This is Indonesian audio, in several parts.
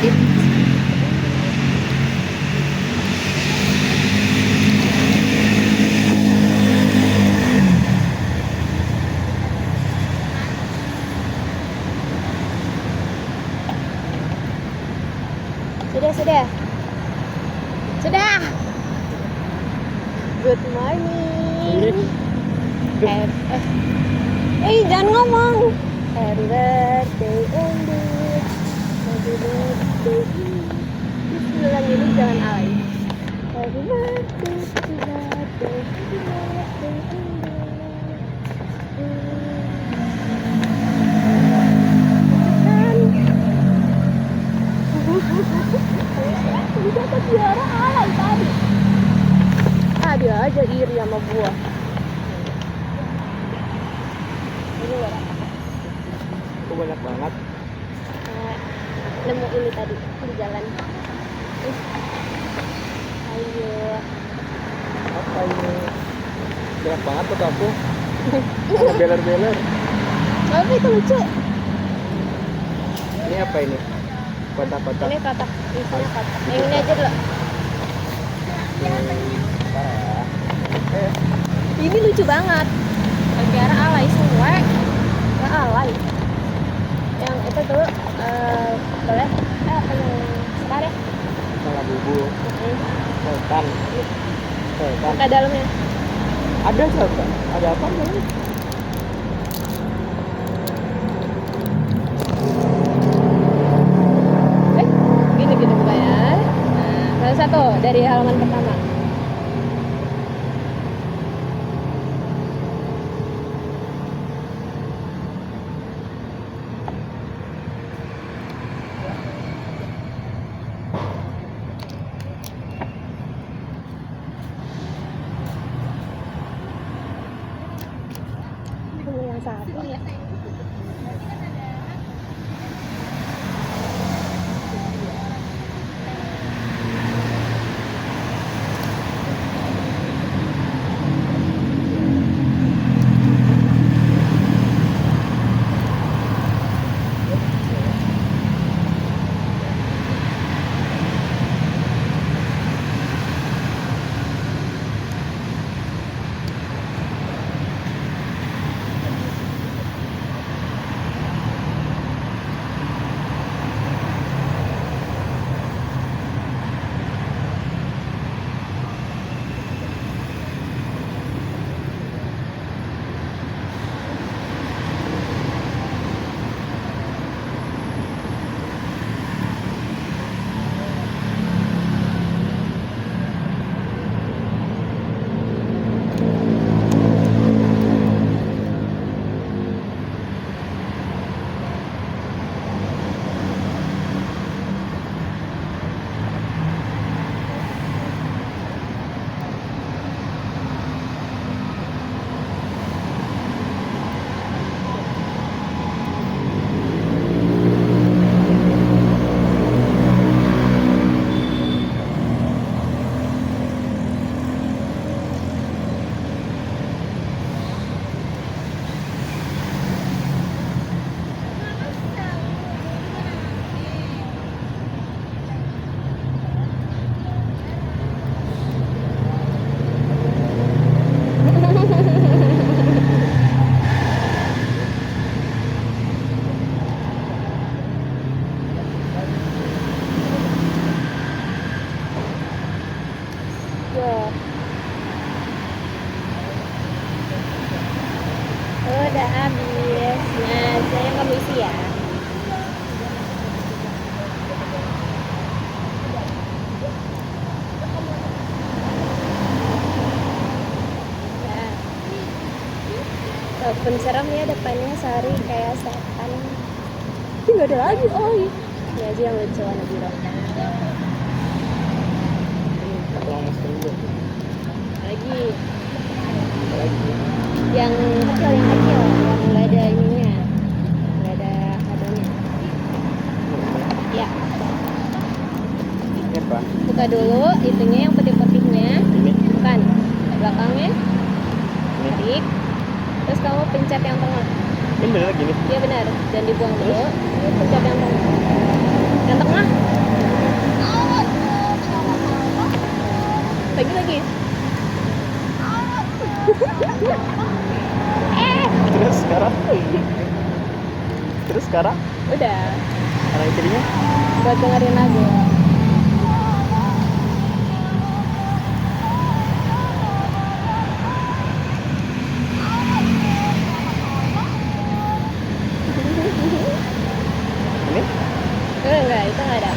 edit. Sudah. Good morning. Jangan ngomong. Happy birthday Andy. Happy birthday. Bismillah, ini jangan alay. Happy birthday, happy birthday, happy birthday Andy. Bisa dapat juara alay tadi. Dia aja iri sama gua. Ini berapa? Itu banyak banget. Nemu ini tadi di jalan. Ayo. Apa ini? Banyak banget tuh aku. Ada beler-beler. Tapi itu lucu. Ini apa ini? Kotak-kotak. Ini kotak. Isinya kotak. Yang ini aja dulu. Ini lucu banget. Negara alay semua. Nggak alay. Yang itu tuh boleh? Apa yang sekarang ya? Salah bubu. Sultan. Buka dalamnya. Ada sultan. Ada apa nih? Gini buka ya. Salah satu dari halaman pertama. Yang satu ya. Udah habis. Nah, saya kamu isi ya. Walaupun serem ya depannya, Sari kayak setan. Ini nggak ada lagi. Oh iya. Ini aja yang lucu warna biru. Lagi. Yang kecil yang nggak ada ininya, nggak ada kadonya. Ya. Apa? Buka dulu itunya yang putih-putihnya. Ini. Bukan. Belakangnya. Ketik. Terus kamu pencet yang tengah. Ini bener gini. Iya benar. Dan dibuang dulu. Pencet yang tengah. Yang tengah. Terus sekarang? Terus sekarang? Udah, Kanan kirinya? buat dengerin lagu. Ini? Enggak, itu nggak ada.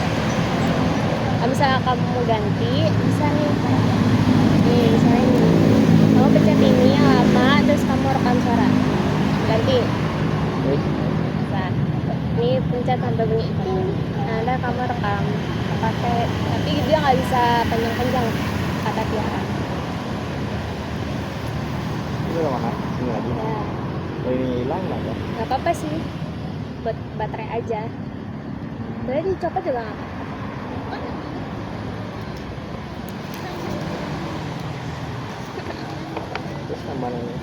Kalau misalnya kamu ganti, bisa nih. Nih, misalnya ini. Kamu pencet ini yang lama, terus kamu rekam suara. Ganti. Wih, Bisa. Ini pencet sampai bunyi. Nah, ntar kamu rekam pakai, tapi dia nggak bisa panjang-panjang kata tiaran. ini udah mana? Ini lagi. Ya, Oh, ini hilang aja. nggak apa-apa sih. Buat baterai aja. Boleh dicopot juga nggak apa-apa. Terus tambah ini.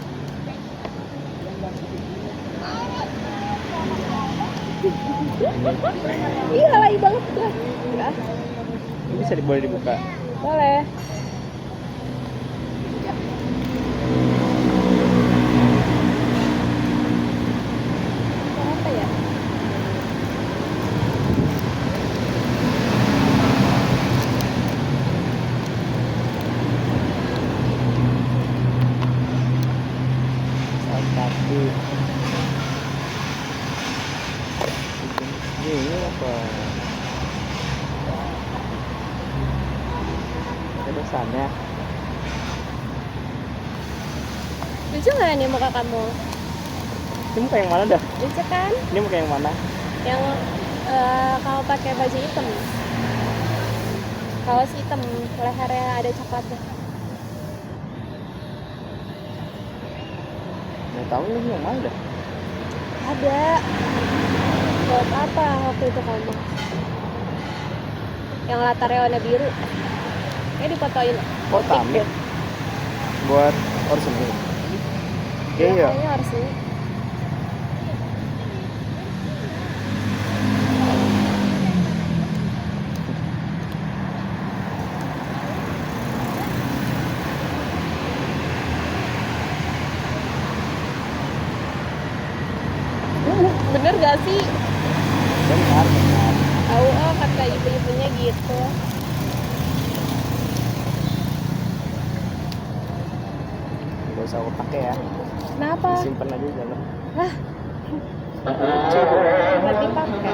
Ih, alay banget gue. Enggak, Ini bisa boleh dibuka. boleh. Apa ya? Satu. Ini apa? Ada pesannya. Lucu nggak nih muka kamu? Ini muka yang mana dah? Lucu kan? Ini muka yang mana? Yang kamu pakai baju hitam, kaos hitam, lehernya ada coklatnya. Nggak tahu ini yang mana dah? Ada. Buat apa waktu itu kamu? Yang latarnya warna biru. Kayak difotoin. Oh, tamit. Buat orisinil. Ya, Iya. kayaknya harus ini. Bener gak sih? Benar, benar. Tahu kata ibu-ibunya gitu. Nggak usah aku pakai ya. Kenapa? Simpen aja di dalam. Hah? Berarti pakai.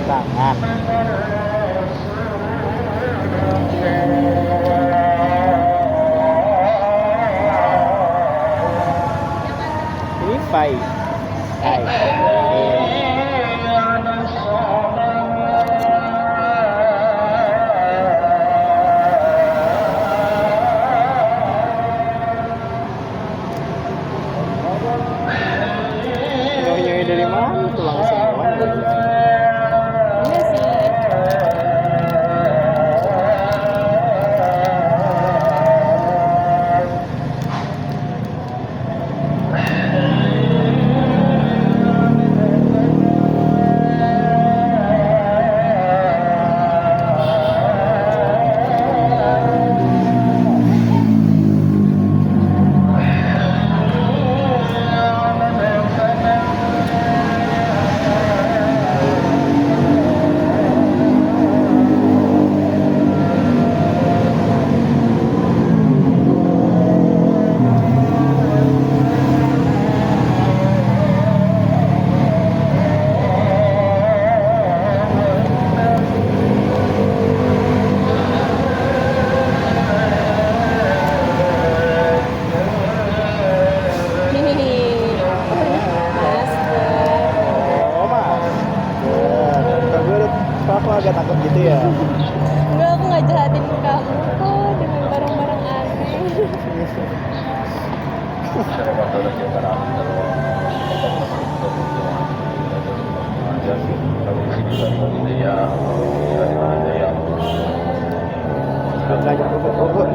Tangan. Ini Pai. Pai. Nyoy dari mana tulang semua? Iya sih. agak takut gitu ya. Enggak, aku nggak jahatin kamu kok dengan barang-barang aneh. Belajar bubuk-bubuk.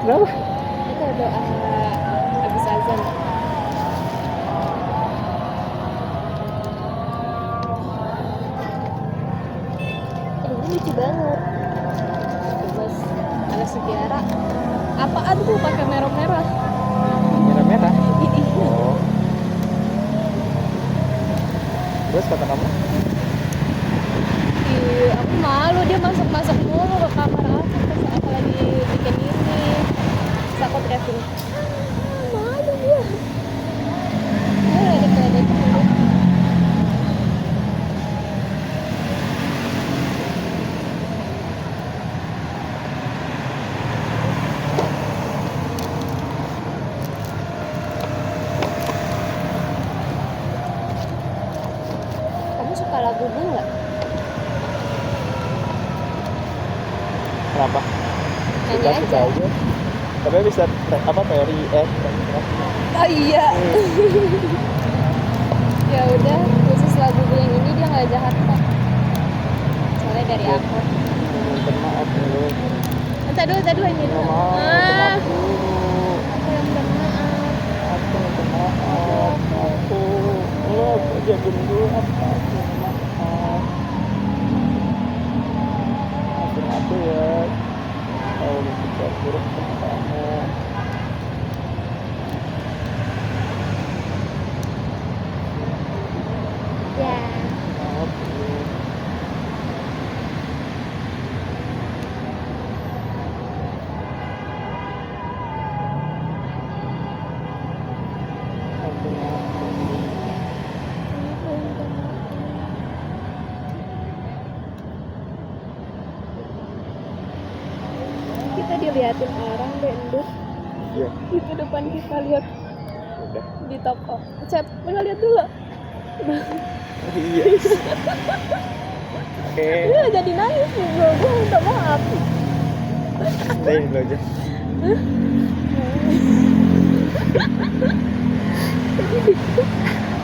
Kenapa? Itu doa habis azan. Ini lucu banget. Mas anak sejarah. Apaan tuh pakai merah-merah? Merah-merah. Ini. Oh. Terus kata kamu? Ih, aku malu dia masuk-masuk mulu ke kamar aku pas aku lagi bikin ini. Terus aku teriakin, malu dia. Dia ledek-ledek mulu. Kamu suka lagu Gu nggak? Kenapa? Nyanyi Suka aja. aja. Tapi bisa apa teori Oh iya. Ya udah, khusus lagu Gu yang ini dia nggak jahat kok. Soalnya dari Ya. aku. minta maaf dulu. Tadi ini. Minta maaf, minta maaf dulu. Aku yang minta maaf. Aku minta maaf. Aku jadi dulu apa? Minta maaf. Maafin aku ya. Kalau berbicara buruk sama kamu. Ya. Maaf dulu. Maafin aku. Kita diliatin orang Endut. Iya, Itu depan kita lihat udah. di toko. Cep, mana lihat dulu. Iya. Oke. Dia jadi nangis nih, gue minta maaf. Stay dulu aja.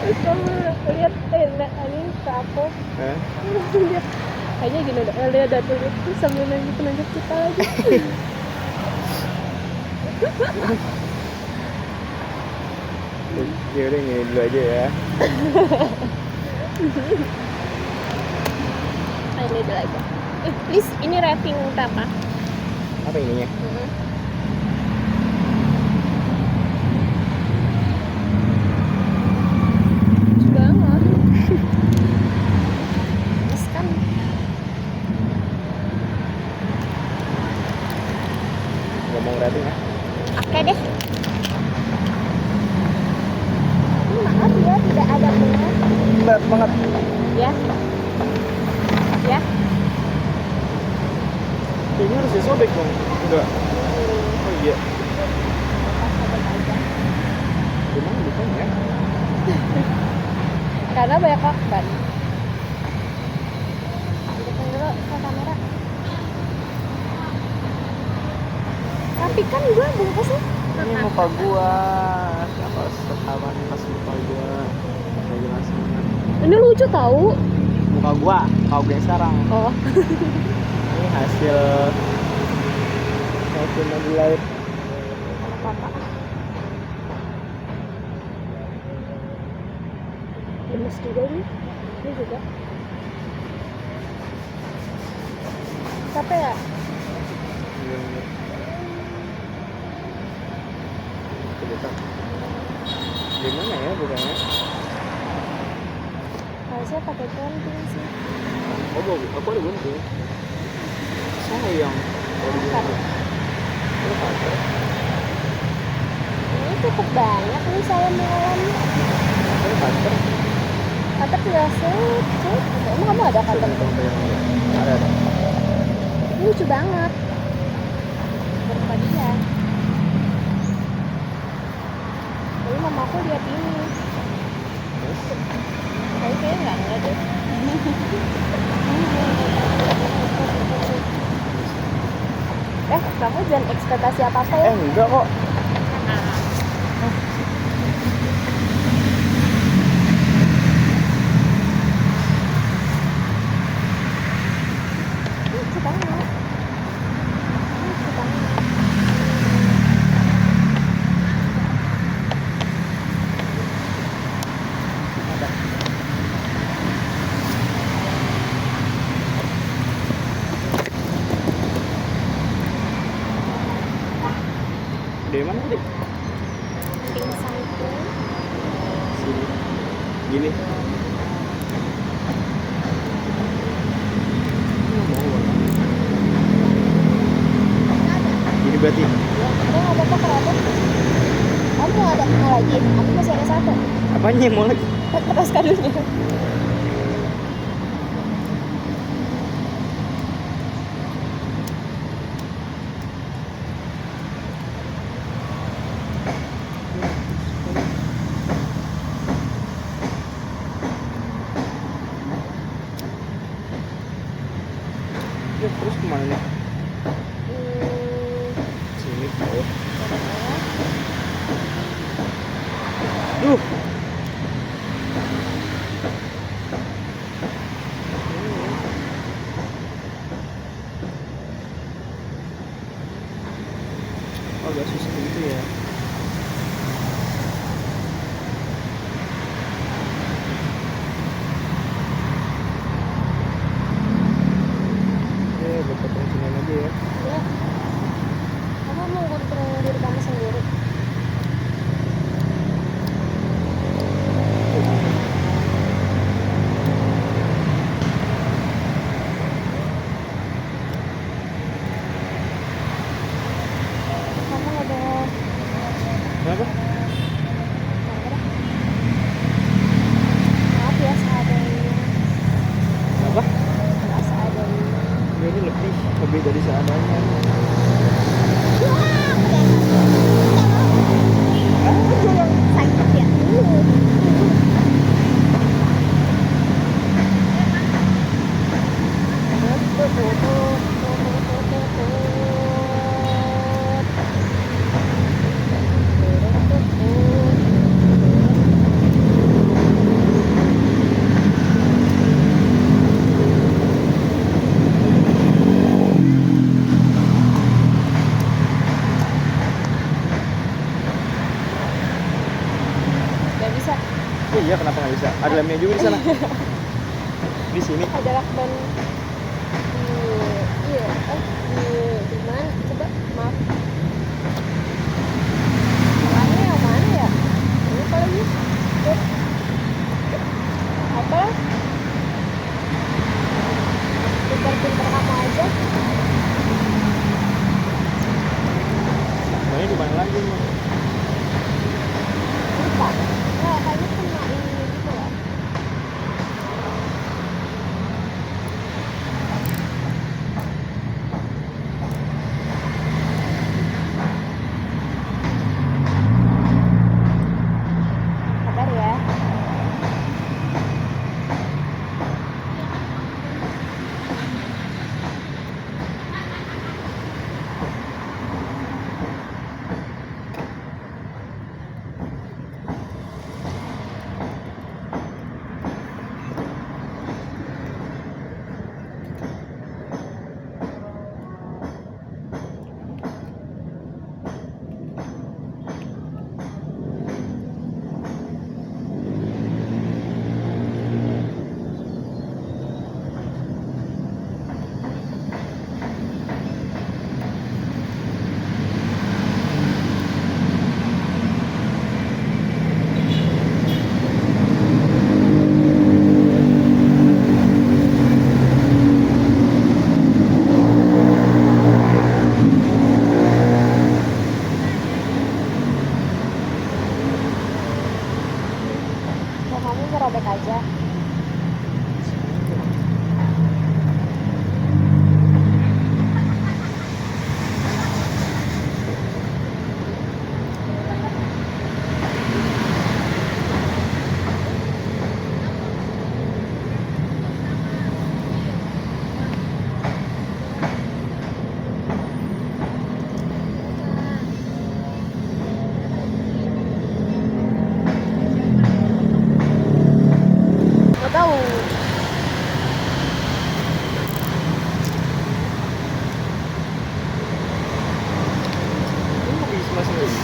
Terus kamu lihat ini ke aku. Hah? Lihat kayaknya gini udah lihat datu itu sambil nunjuk kita lagi. Ya udah gini dulu aja ya. Ayo dulu aja. Please, ini rating berapa? Apa ininya? Banget. Terus kan Ngomong rating ya. oke deh. Maaf ya, tidak ada bunga. Berat banget. Ya. Ya. Kayaknya harus disobek dong. Enggak. Oh iya. Gimana bukannya? Karena banyak lakban. Depan dulu ke kamera. Tapi kan gue bungkusnya. Ini muka gua. Kenapa rekaman pas muka gua? Saya jelasin. Ini lucu tahu. Muka gua yang sekarang. Oh. Ini hasil nilai. Apa-apa. Lemes juga ini. Ini juga. Capek ya? Gimana ya bukannya? Harusnya pakai gunting sih. Aku ada gunting. Sayang. Kalau digunting. Ini pakai. Ini cukup banyak nih saya mengalami. Ini pakai. Kata tinggal set. Emang kamu ada kata? Ada. Ini lucu banget. Berupa dia. Ini mama aku lihat ini. Terus Tapi kayaknya enggak deh. Kamu jangan ekspektasi apa-apa ya. enggak kok. Lucu banget. Lucu banget. Dari mana tadi? Pingsanku. Sini. Gini. Gini berarti. Ya, udah nggak apa-apa kenapa? Kamu ada lagi? Aku masih ada satu. Apanya yang mau lagi? Kertas kadonya. Ya, terus kemana nih? Hmm, Sini. Oh. ada. Duh. Agak susah gitu ya. Ya, buat potong sinian aja ya. Ya. Kamu mau gunting diri kamu sendiri? Kamu ada Kenapa? maaf ya seadanya. Kenapa? Nggak seadanya. Ya, ini lebih dari seadanya. Sakit ya. Gak bisa. Iya, kenapa nggak bisa? Ada lemnya juga di sana. Di sini. Ada lakban. Iya. Di mana? Coba maaf. Tangannya yang mana ya? Ini kalau ini. Apa? Pintar-pintar kamu aja. Sebenarnya di mana lagi nih? Lupa. Nah, kayaknya kena ini gitu lah.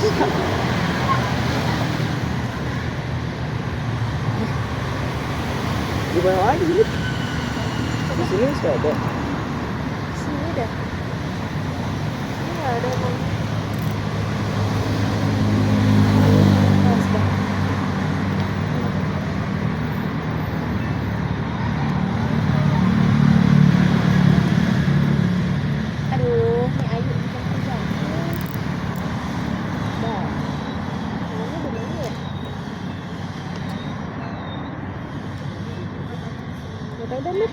Di mana lagi sini? Di sini masih ada. Sini dah. Ini nggak ada emang. Oh, sudah. Aduh, ini Ayu bukan kerja. Dah. Namanya di mana ya? Gak tau dah, Mit.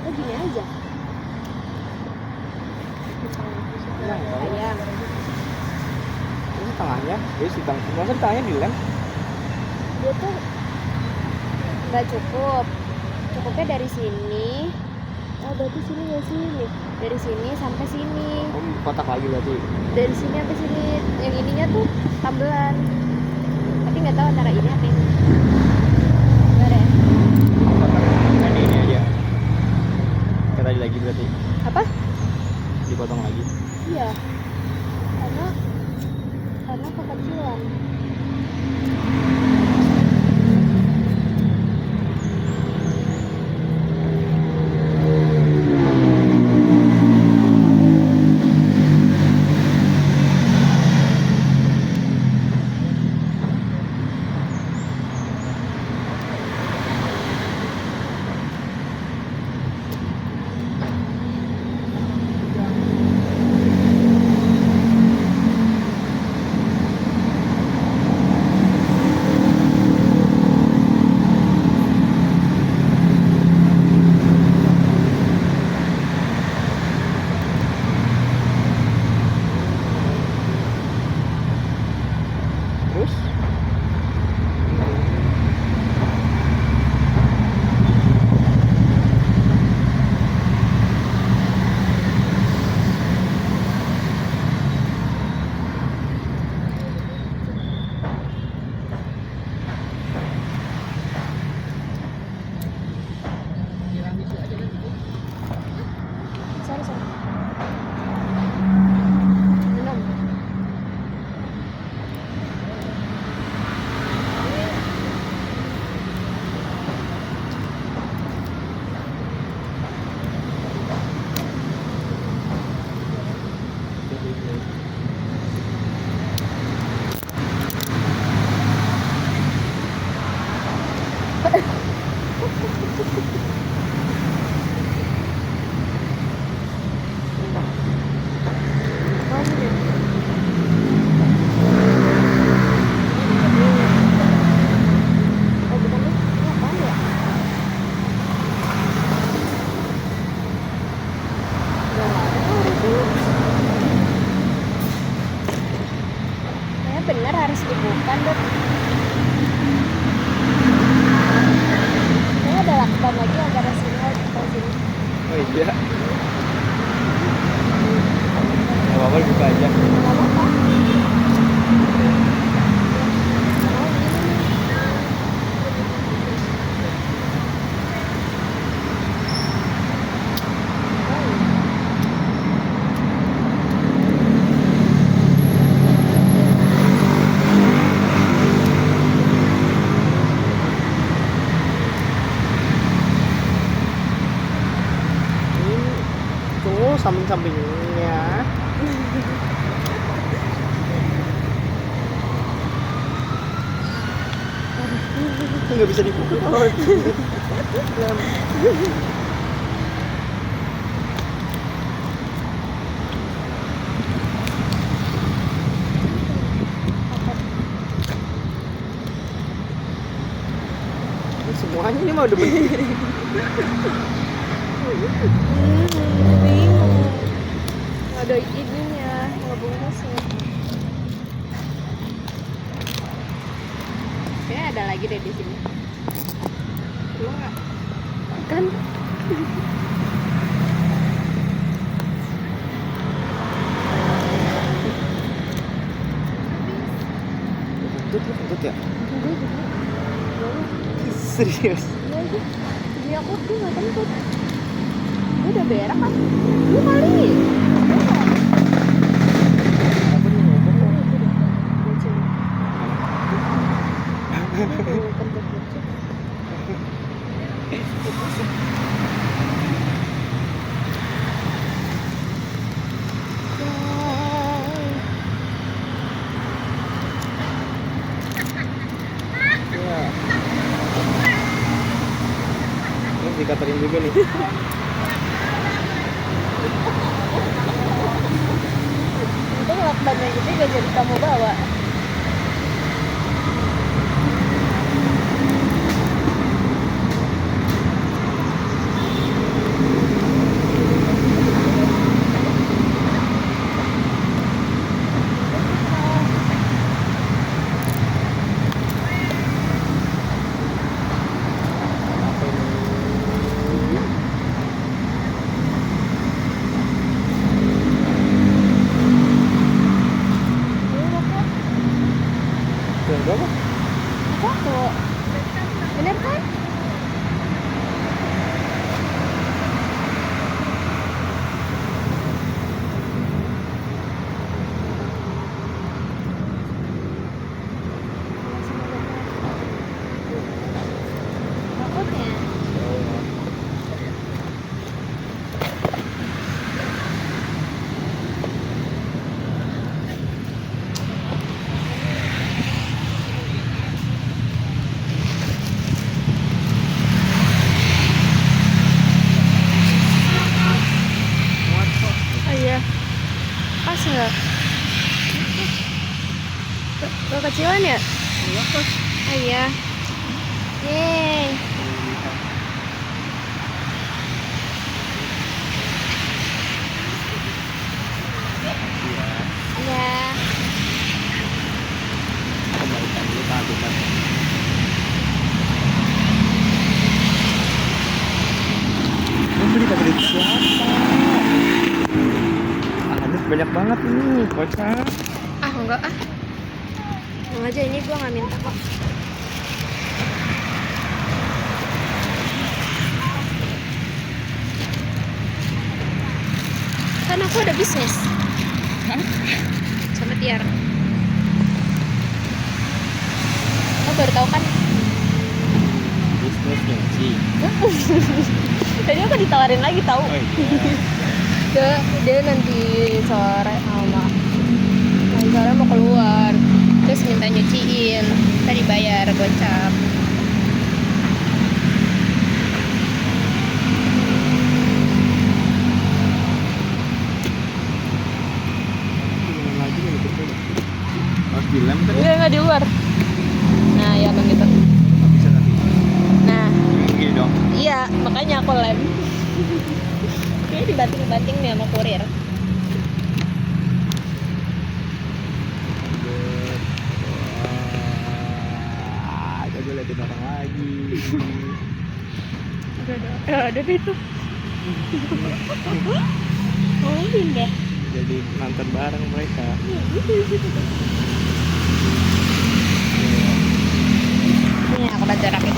Oh, gini aja. Nah, Ayam. ini tengahnya, jadi si masa tengahnya dilem? Dia tuh nggak cukup. Cukupnya dari sini. Oh, berarti sini nggak sini. Dari sini sampai sini. Kotak lagi berarti. Dari sini sampai sini. Yang ininya tuh tambelan. Tapi nggak tahu antara ini apa ini. Enggak ada ya? Kotak ini aja. Kayak tadi lagi berarti. Apa? Dipotong lagi. Iya. Karena kekecilan. Terus Sorry. Minum. Mau minum. Oh, bukan nih. Ini apaan ya? Nggak ada harus ini. Kayaknya benar harus dibuka, Dok. Kayaknya ada lakban lagi antara sini atau sini. oh iya. Gak apa-apa buka aja. Nggak apa-apa. Oh, ini. Ini tuh samping-sampingnya. Nggak bisa dibuka kalau lem. Ini semuanya ini mau udah bener. Bingung. Ada ininya, ngebungkusnya. Kayaknya ada lagi deh di sini. Lu nggak? Kan? Kentut ya? Enggak juga. Serius? Iya aja. Jadi aku tuh nggak kentut. Ini udah berak kan? Lu kali. Apa nih? juga nih. Untung lakbannya gitu gak jadi kamu bawa. Berapa? Satu. Bener kan? Takutnya. Oh iya. Pas nggak? Kekecilan ya? Iya pas. Oh iya. Yeay. Iya. Kembalikan dulu kehabisan. Beli tablet siapa? Ada banyak banget nih, kocak. Ah enggak ah. Enggak aja ini gua nggak minta kok. Kan aku ada bisnis. Sama Tiara. Lo baru tahu kan? Bisnis sih. Tadi aku ditawarin lagi tahu. Oh iya. Dia nanti sore sama nanti sore mau keluar terus minta nyuciin tadi bayar gocap. Lagi nih betul. Harus dilem kan? Enggak di luar. Nah ya bang gitu. Bisa nanti. Nah Gini dong. iya makanya aku lem. Kayaknya dibanting-banting nih sama kurir. Wah, coba liatin orang lagi. Ada deh itu. Ngomongin deh. Jadi nonton bareng mereka. Ini aku bantu rakit.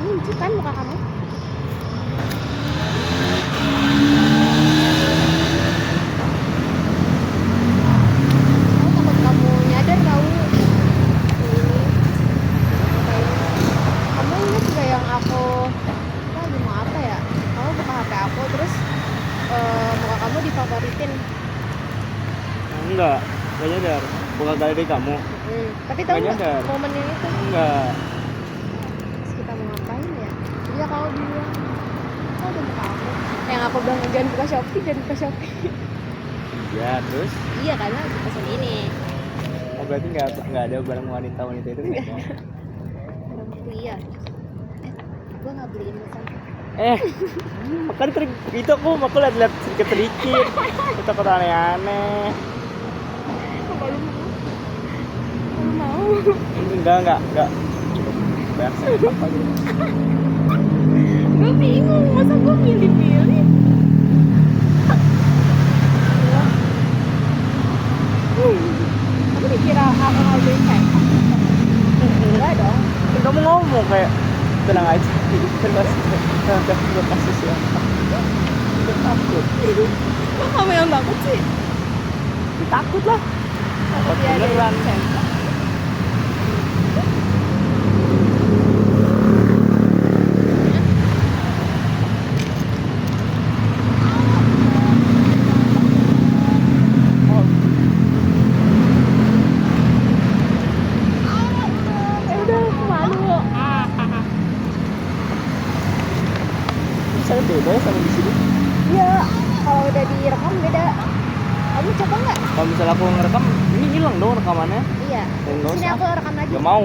Lucu kan muka kamu? Aku takut kamu nyadar tahu. Kamu ingat gak yang aku lagi mau apa ya? Kamu buka HP aku terus muka kamu difavoritin. Enggak nyadar. Bukan galeri kamu. Tapi tahu Nggak nggak nyadar. momen itu? Enggak. Terus kita mau ngapain ya? Iya kamu bilang, kok udah buka aku? Yang aku bilang jangan buka Shopee, jangan buka Shopee. Iya, terus Iya karena aku pesan ini. oh berarti nggak ada barang wanita itu nggak ada. Barang iya. Gua nggak beliin pesan. Makanya itu aku lihat sedikit itu kata aneh-aneh. Kalau mau. Enggak bayar apa gitu. Gue bingung, masa gue pilih-pilih. Kamu dikira aku nggak beliin handphone? Enggak dong. Kan kamu ngomong kayak tenang aja kan udah kasus ya udah takut Kok kamu yang takut sih? takut lah Takut dia ada beneran. yang sensor. rekamannya? Iya. Nggak Sini usah. aku rekam lagi. Gak mau.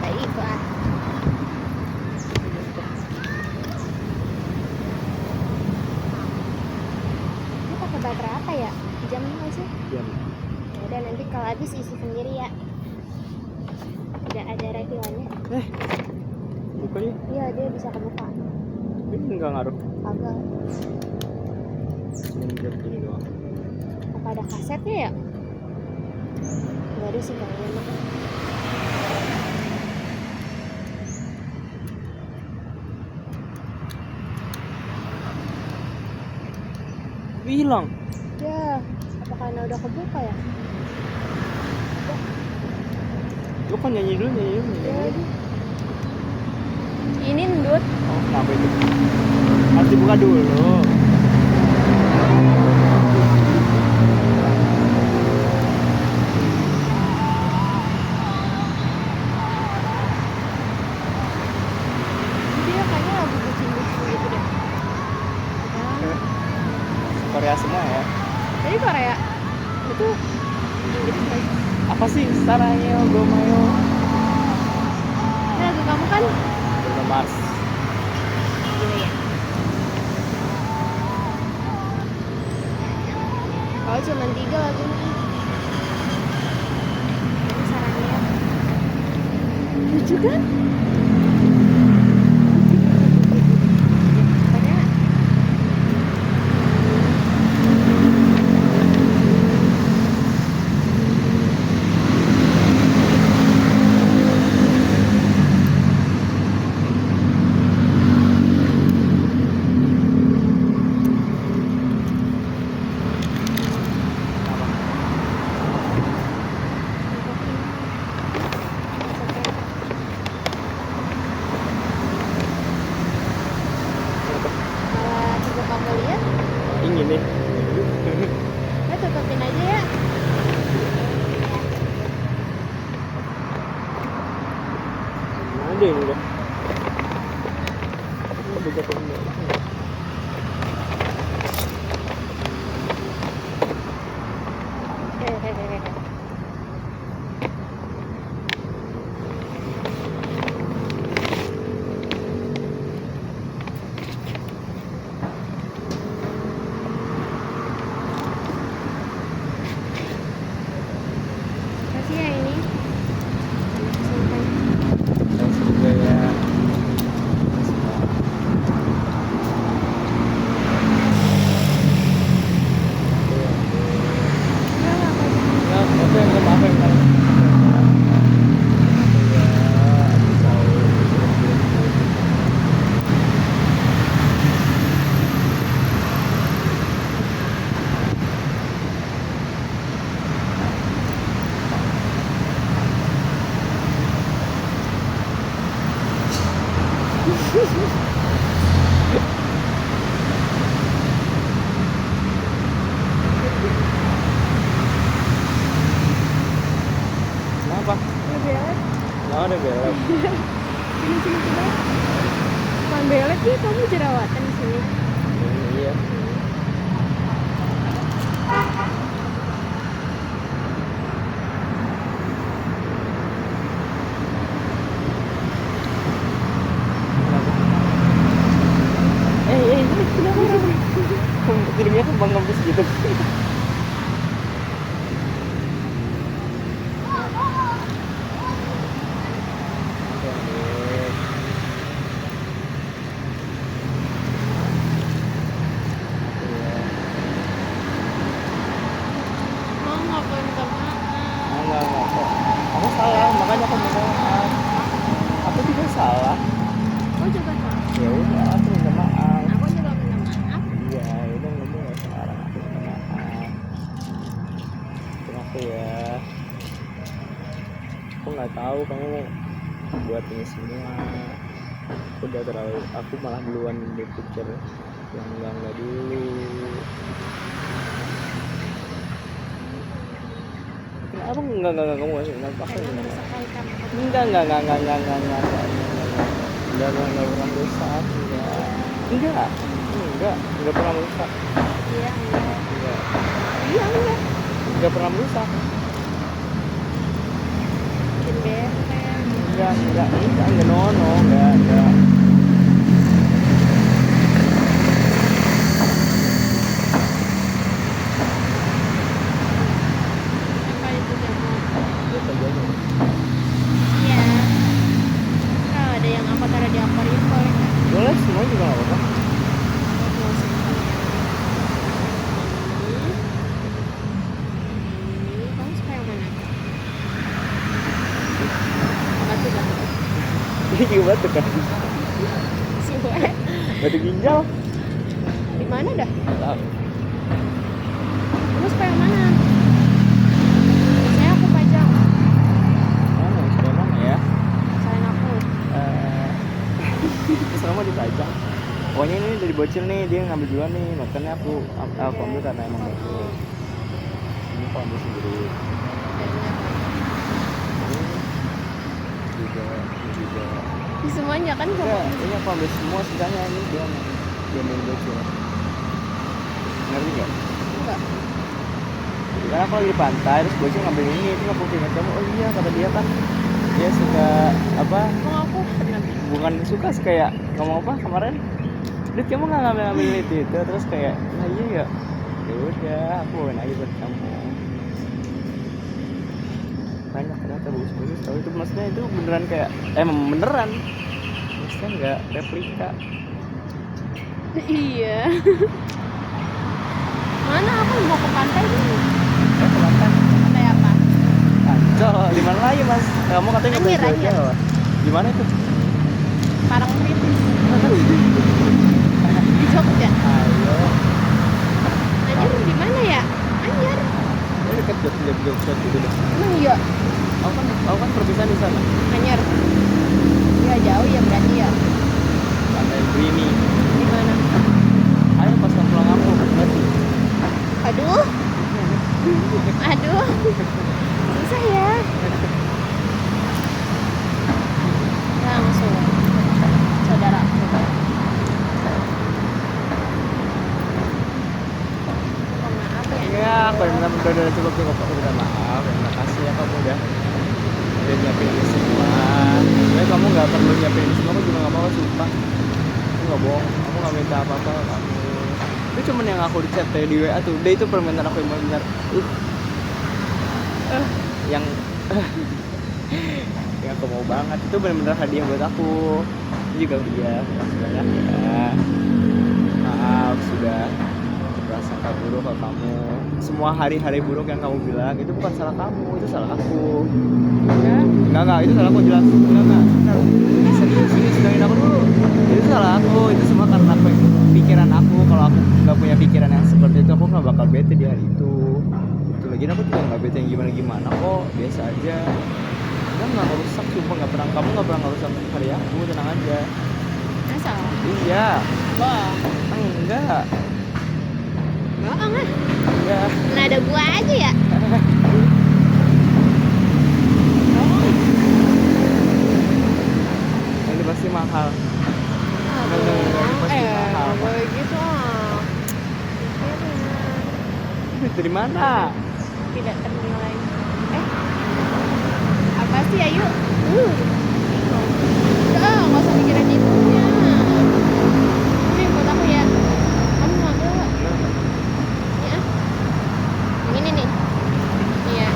Baiklah. Ini pakai baterai apa ya? Jam nggak sih? Jam. Ya udah nanti kalau habis isi sendiri ya. Tidak ada reviewannya. Bukanya Iya dia bisa kebuka. ini nggak ngaruh. Kagak. Cuma jam ini doang. Apa ada kasetnya ya? Nggak ada sih kayaknya mah. Hilang. Ya, apa karena udah kebuka ya? Lu kan nyanyi dulu, nyanyi dulu. Ya lagi. Ini ndut. Oh, kenapa itu? Harus dibuka dulu. Dia kayaknya lagu bucin-bucin gitu deh. Ya. Korea semua ya. Jadi Korea itu Inggris nggak sih? Apa sih Saranyo Gomayo? Ini lagu kamu kan Bruno Mars. gini ya. Oh cuma 3 lagunya. Ini sarannya. Lucu kan? Padahal kalau coba kamu lihat, Ini nih. ya tutupin aja ya. Ada ini udah. Ini begitu enggak. Hehehe. Kasih ya ini. Simpan. Terus juga ya. Enggak apa-apa. Ya, oke, nggak apa-apa ntar. Ya, aku tahu. Kenapa? Ini belet. Nggak ada belok. Sini coba. Bukan belet sih, kamu jerawatan di sini. Iya. Ini kenapa? Filmnya kan bang ngabis gitu. Mau ngapain minta maaf? Enggak kok. Aku salah, makanya aku minta maaf. Aku juga salah. Aku juga salah. Ya udah, aku minta maaf. Aku juga minta maaf. Iya, udah ngomong ya sekarang aku minta maaf. Kenapa ya? Aku nggak tahu kamu buat ini semua. Aku udah terlalu, aku malah duluan berpikir yang enggak dulu. Kenapa enggak kamu nggak aku Karena merusak kali kamu. enggak pernah rusak enggak pernah rusak Iya, enggak. enggak Iya, enggak. nggak pernah merusak. Bikin benteng. Enggak nono, enggak. Apa itu nyamuk? Itu saja. Iya. Kalau ada yang aku taruh di akuarium boleh nggak? Boleh, semua juga nggak apa-apa. Aku mau simpan yang ini. Kamu suka yang mana? Batu batu. Ini juga batu kan? Suwe. Batu ginjal. Di mana dah? Nggak tahu. Kamu suka yang mana? Biasanya aku pajang. Mana? Sudah mana ya? Selain aku. Terus mau dipajang. Pokoknya ini dari bocil nih, dia ngambil duluan nih, makanya aku ambil karena emang bagus. Ini aku ambil sendiri. Jadinya apa? Ini juga. Di semuanya kan Enggak, ini aku ambil semua sisanya ini dia main bocil. Ngerti nggak? enggak. Karena aku lagi di pantai, terus bocil ngambil ini, itu aku ingat kamu. Oh iya, kata dia kan dia suka apa? Emang aku nanti. Bukan suka sih, kayak ngomong apa kemarin? Dit, kamu nggak ngambil itu, terus kayak nah iya ya. Ya udah, aku bawain aja buat kamu. Banyak ternyata bagus-bagus. Tahu itu maksudnya itu beneran kayak emang beneran. Maksudnya nggak replika. Iya. Mana aku mau ke pantai dulu. Kebantan. Pantai apa? Ancol, di mana lagi mas? Kamu katanya Anjir, nggak anjir. Jawa. Di mana itu? Parangtritis. Di Jogja. Ayo. Anjir di mana ya? Anjir. Ini dekat Jogja gitu deh. Emang iya. Aku kan perpisahan di sana. Anjir. Ya jauh ya berarti ya. Pantai Brini. Di mana? Ayo pas pulang aku berarti. Aduh. Aduh. Susah ya. Langsung. Saudara. Maaf ya. Iya, aku udah cukup aku udah maaf, terima kasih ya kamu udah nyiapin ini semua. Sebenarnya kamu nggak perlu nyiapin ini semua, aku juga nggak mau sumpah. Aku nggak bohong, aku nggak minta apa-apa ke kamu. Itu cuman yang aku di chat di WA tuh, udah itu permintaan aku yang benar. Yang yang aku mau banget itu benar-benar hadiah buat aku. Ini juga dia, makasih banyak ya. Maaf sudah prasangka buruk ke kamu. Semua hari-hari buruk yang kamu bilang itu bukan salah kamu, itu salah aku. Ya. Enggak, itu salah aku jelas. Enggak. Benar. Ini sedangin aku dulu. Itu salah aku, itu semua karena pikiran aku. Kalau aku nggak punya pikiran yang seperti itu, aku nggak bakal bete di hari itu. Itu lagi aku juga nggak bete yang gimana kok, biasa aja. Kamu nggak ngerusak, sumpah kamu nggak pernah ngerusak hari aku, tenang aja. Masa? Iya. Wah. Enggak. Bohong ah. Enggak. Mana ada gua aja ya? Ini pasti mahal. Pasti mahal. Boleh gitu ah. Pikirnya Dari mana? tidak ternilai. Apa sih Ayu? Udah, nggak usah mikirin itunya. Ini buat aku ya. Kamu mau ambil nggak? Ya. Yang ini nih. Iya.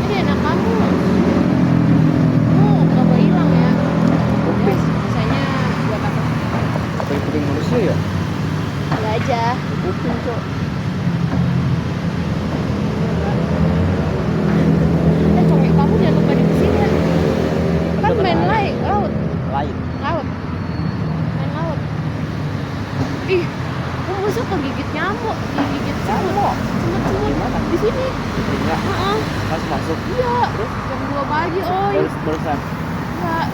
Ini anak kamu. Nggak mau hilang ya. Kuping. Biasanya buat apa? Kuping manusia ya? Enggak aja. Kuping kok. Congek kamu jangan lupa dibersihin ya. Kan main laut. Lain. Laut. Main laut. Ih, kamu masa kegigit nyamuk, digigit semut. Semut Gimana? di sini. Kupingnya Heeh. pas masuk. Iya. Terus Jam 2 pagi, oi. barusan. Enggak,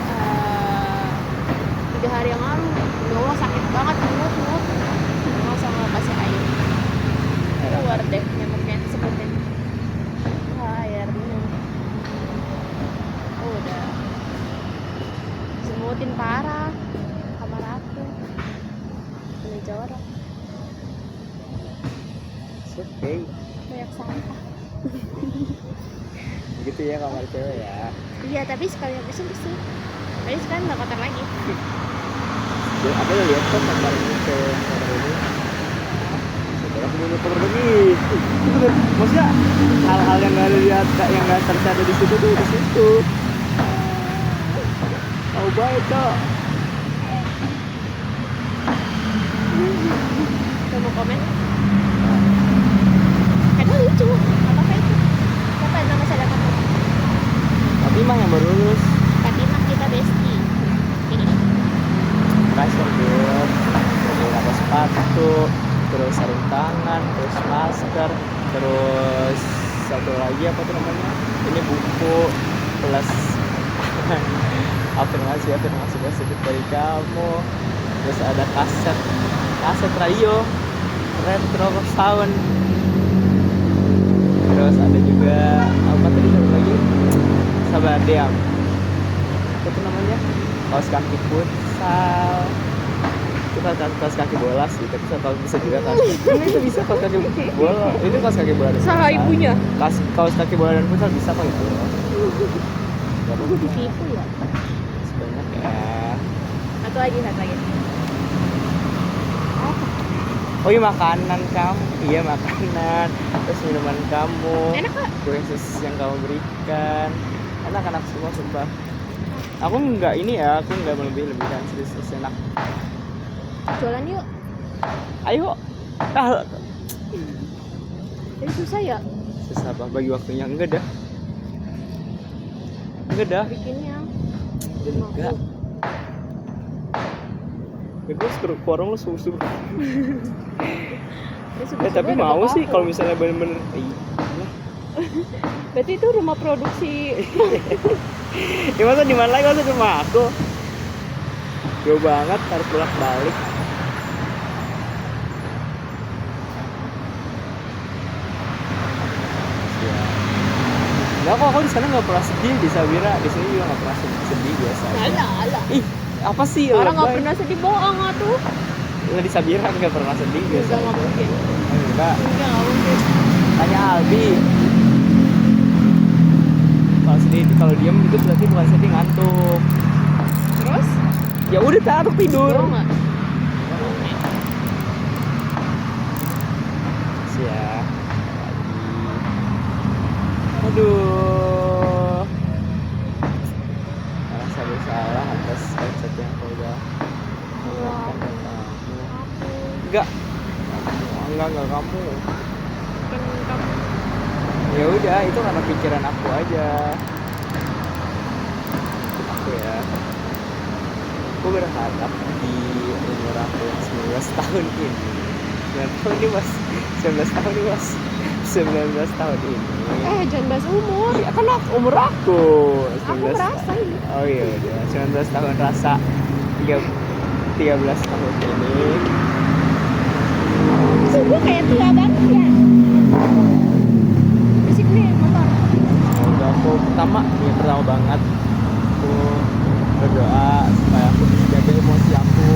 3 hari yang lalu. Ya Allah, sakit banget mulut. Nggak usah nggak kasih air. Keluar deh nyamuknya, semutnya. Wah, air minum. Oh, udah. Semutin parah. Kamar aku. Ini jorok. It's okay. Banyak sampah. gitu ya kamar cewek ya. Iya, tapi sekali bersih. Tapi sekarang nggak kotor lagi. Ada lihat kan kamar ini cewek yang kamar ini. Sekarang aku mau kamar lagi. Itu bener. Maksudnya hal-hal yang nggak lihat, yang nggak tercatat di situ tuh di situ. Oh baik kok. Kamu komen? Karena lucu. Apa itu? Siapa nama saudara kamu? Fatimah yang baru lulus. Fatimah, kita bestie. Ini. Kasur buat beberapa sepatu, terus sarung tangan, terus masker, terus satu lagi apa tuh namanya? Ini buku plus afirmasi positif dari kamu. Terus ada kaset radio retro sound. Terus ada juga apa tadi satu lagi? Sabar diam. Apa tuh namanya? Kaos kaki futsal. Itu kaos kaki bola sih, tapi kalau bisa juga kaos itu bisa kaos kaki bola. Itu kaos kaki bola dan Salah futsal. ibunya. Kaos kaki bola dan futsal bisa kok itu. Gak apa-apa. Ditipu ya. Sebanyak ya. Satu lagi. Oh iya makanan kamu, iya makanan, terus minuman kamu, Enak kok. kue sus yang kamu berikan, enak semua sumpah. Aku nggak ini ya, aku nggak melebih-lebihkan, serius enak. Jualan yuk. Ayo, Jadi susah ya susah apa? Bagi waktunya enggak dah, bikinnya. enggak. Gue suruh ke warung lu suruh. Tapi mau sih kalau misalnya bener-bener. Berarti itu rumah produksi. Ya masa di mana lagi, masa di rumah aku? Jauh banget, harus bolak-balik. Enggak kok, aku di sana nggak pernah sedih, di Sabira di sini juga nggak pernah sedih biasa. Alah. Ih, apa sih? Orang nggak lebay. pernah sedih, bohong tuh. Nggak, di Sabira nggak pernah sedih biasa. Nggak mungkin. Enggak. Nggak mungkin. Tanya Albi. Kalau sedih, kalau diam itu berarti bukan sedih, ngantuk. Terus? Ya udah taruh tidur. Bohong nggak? Ya. Aduh. Merasa bersalah atas konsep yang kau udah lakukan ke kamu. Enggak kamu. Kan kamu. Ya udah, itu karena pikiran aku aja. Aku ya. Aku berharap di umur aku yang 19 tahun ini. 19 tahun ini mas. 19 tahun ini. Jangan bahas umur. Iya kan umur aku. Aku merasa ini. Oh iya udah 19 tahun rasa 13 tahun ini. Gue kayak tua banget ya. Berisik nih motor. Semoga aku pertama banget aku berdoa supaya aku bisa jaga emosi aku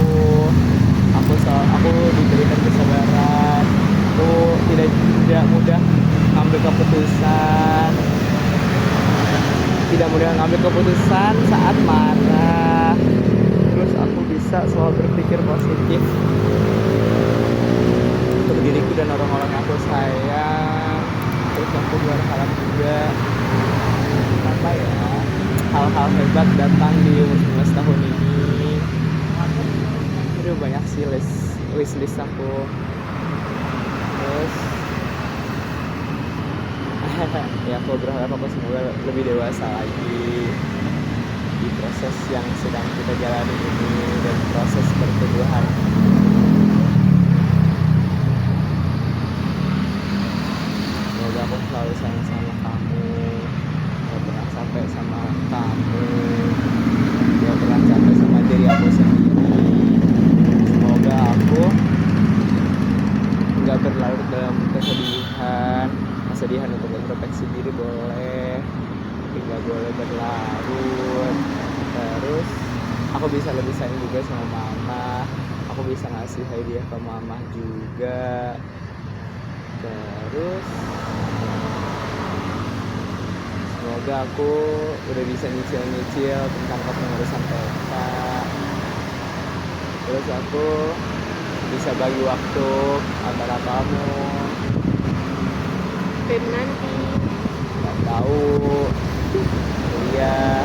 diberikan kesabaran, aku tidak mudah ngambil keputusan saat marah, terus aku bisa selalu berpikir positif untuk diriku dan orang-orang yang aku sayang. Terus aku berharap juga apa ya, hal-hal hebat datang di umur 19 tahun ini. Aduh banyak sih list aku. Terus ya aku berharap aku semoga lebih dewasa lagi di proses yang sedang kita jalani ini dan proses pertumbuhan. Semoga aku selalu sayang sama kamu, gak pernah capek sama kamu, gak pernah capek sama diri aku sendiri. Semoga aku gak berlarut dalam kesedihan untuk introspeksi diri boleh, tapi gak boleh berlarut. Terus aku bisa lebih sayang juga sama mama, aku bisa ngasih hadiah ke mama juga. Terus semoga aku udah bisa nyicil tentang kepengurusan TK, terus aku bisa bagi waktu antara kamu Beb nanti. nggak tahu kuliah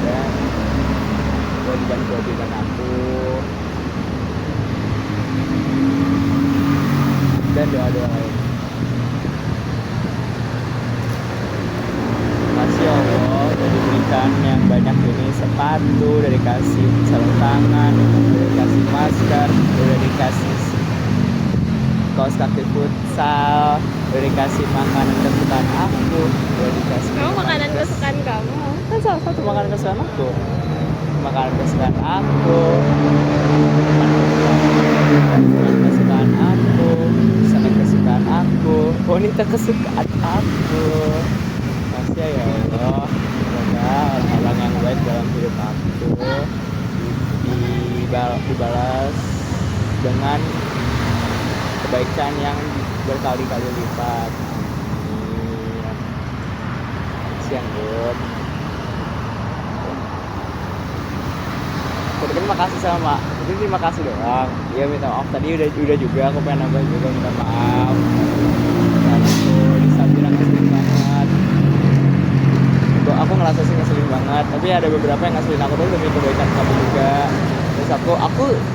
dan kewajiban aku dan doa-doa lain. Masya Allah udah diberikan yang banyak ini, sepatu, udah dikasih sarung tangan, udah dikasih masker, udah dikasih kaos kaki futsal, udah dikasih makanan kesukaan aku, udah dikasih Kamu makanan kesukaan kamu. kan salah satu makanan kesukaan aku, makanan kesukaan aku, makanan kesukaan aku, sangat kesukaan aku, wanita kesukaan aku. Masya ya Allah, semoga orang-orang yang baik dalam hidup aku dibalas dengan kebaikan yang berkali-kali lipat. Amin. Siang Bud. Terima kasih sama itu, terima kasih doang. Dia minta maaf tadi udah juga, aku pengen nambah juga minta maaf. Dan aku disabiran ngeselin banget. Aku ngerasa sih ngeselin banget, tapi ada beberapa yang ngeselin aku tuh demi kebaikan kamu juga. Terus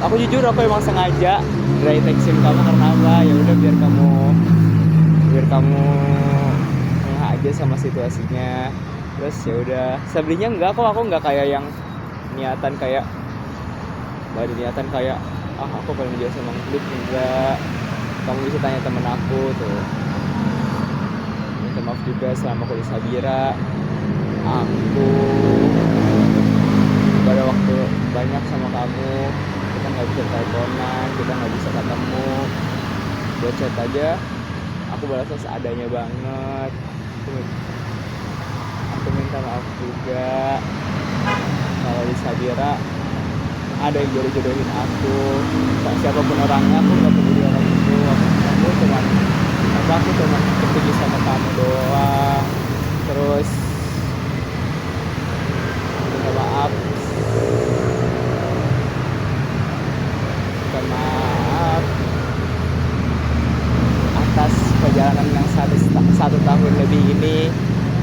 aku jujur aku emang sengaja dry textin kamu karena apa? Ya udah biar kamu ngeh aja sama situasinya. Terus ya udah, sebenarnya enggak kok, aku enggak kayak yang niatan kayak aku pengen menjadi sama klub, enggak. Kamu bisa tanya temen aku tuh. Minta maaf juga selama aku di Sabira. Aku gak ada waktu banyak sama kamu, kita nggak bisa teleponan, kita nggak bisa ketemu, buat chat aja aku balasnya seadanya banget. Aku minta maaf juga kalau di Sabira ada yang jodoh-jodohin aku, siapapun orangnya aku nggak peduli orang itu. Aku cuma pergi sama kamu doang. Terus minta maaf atas perjalanan yang satu tahun lebih ini.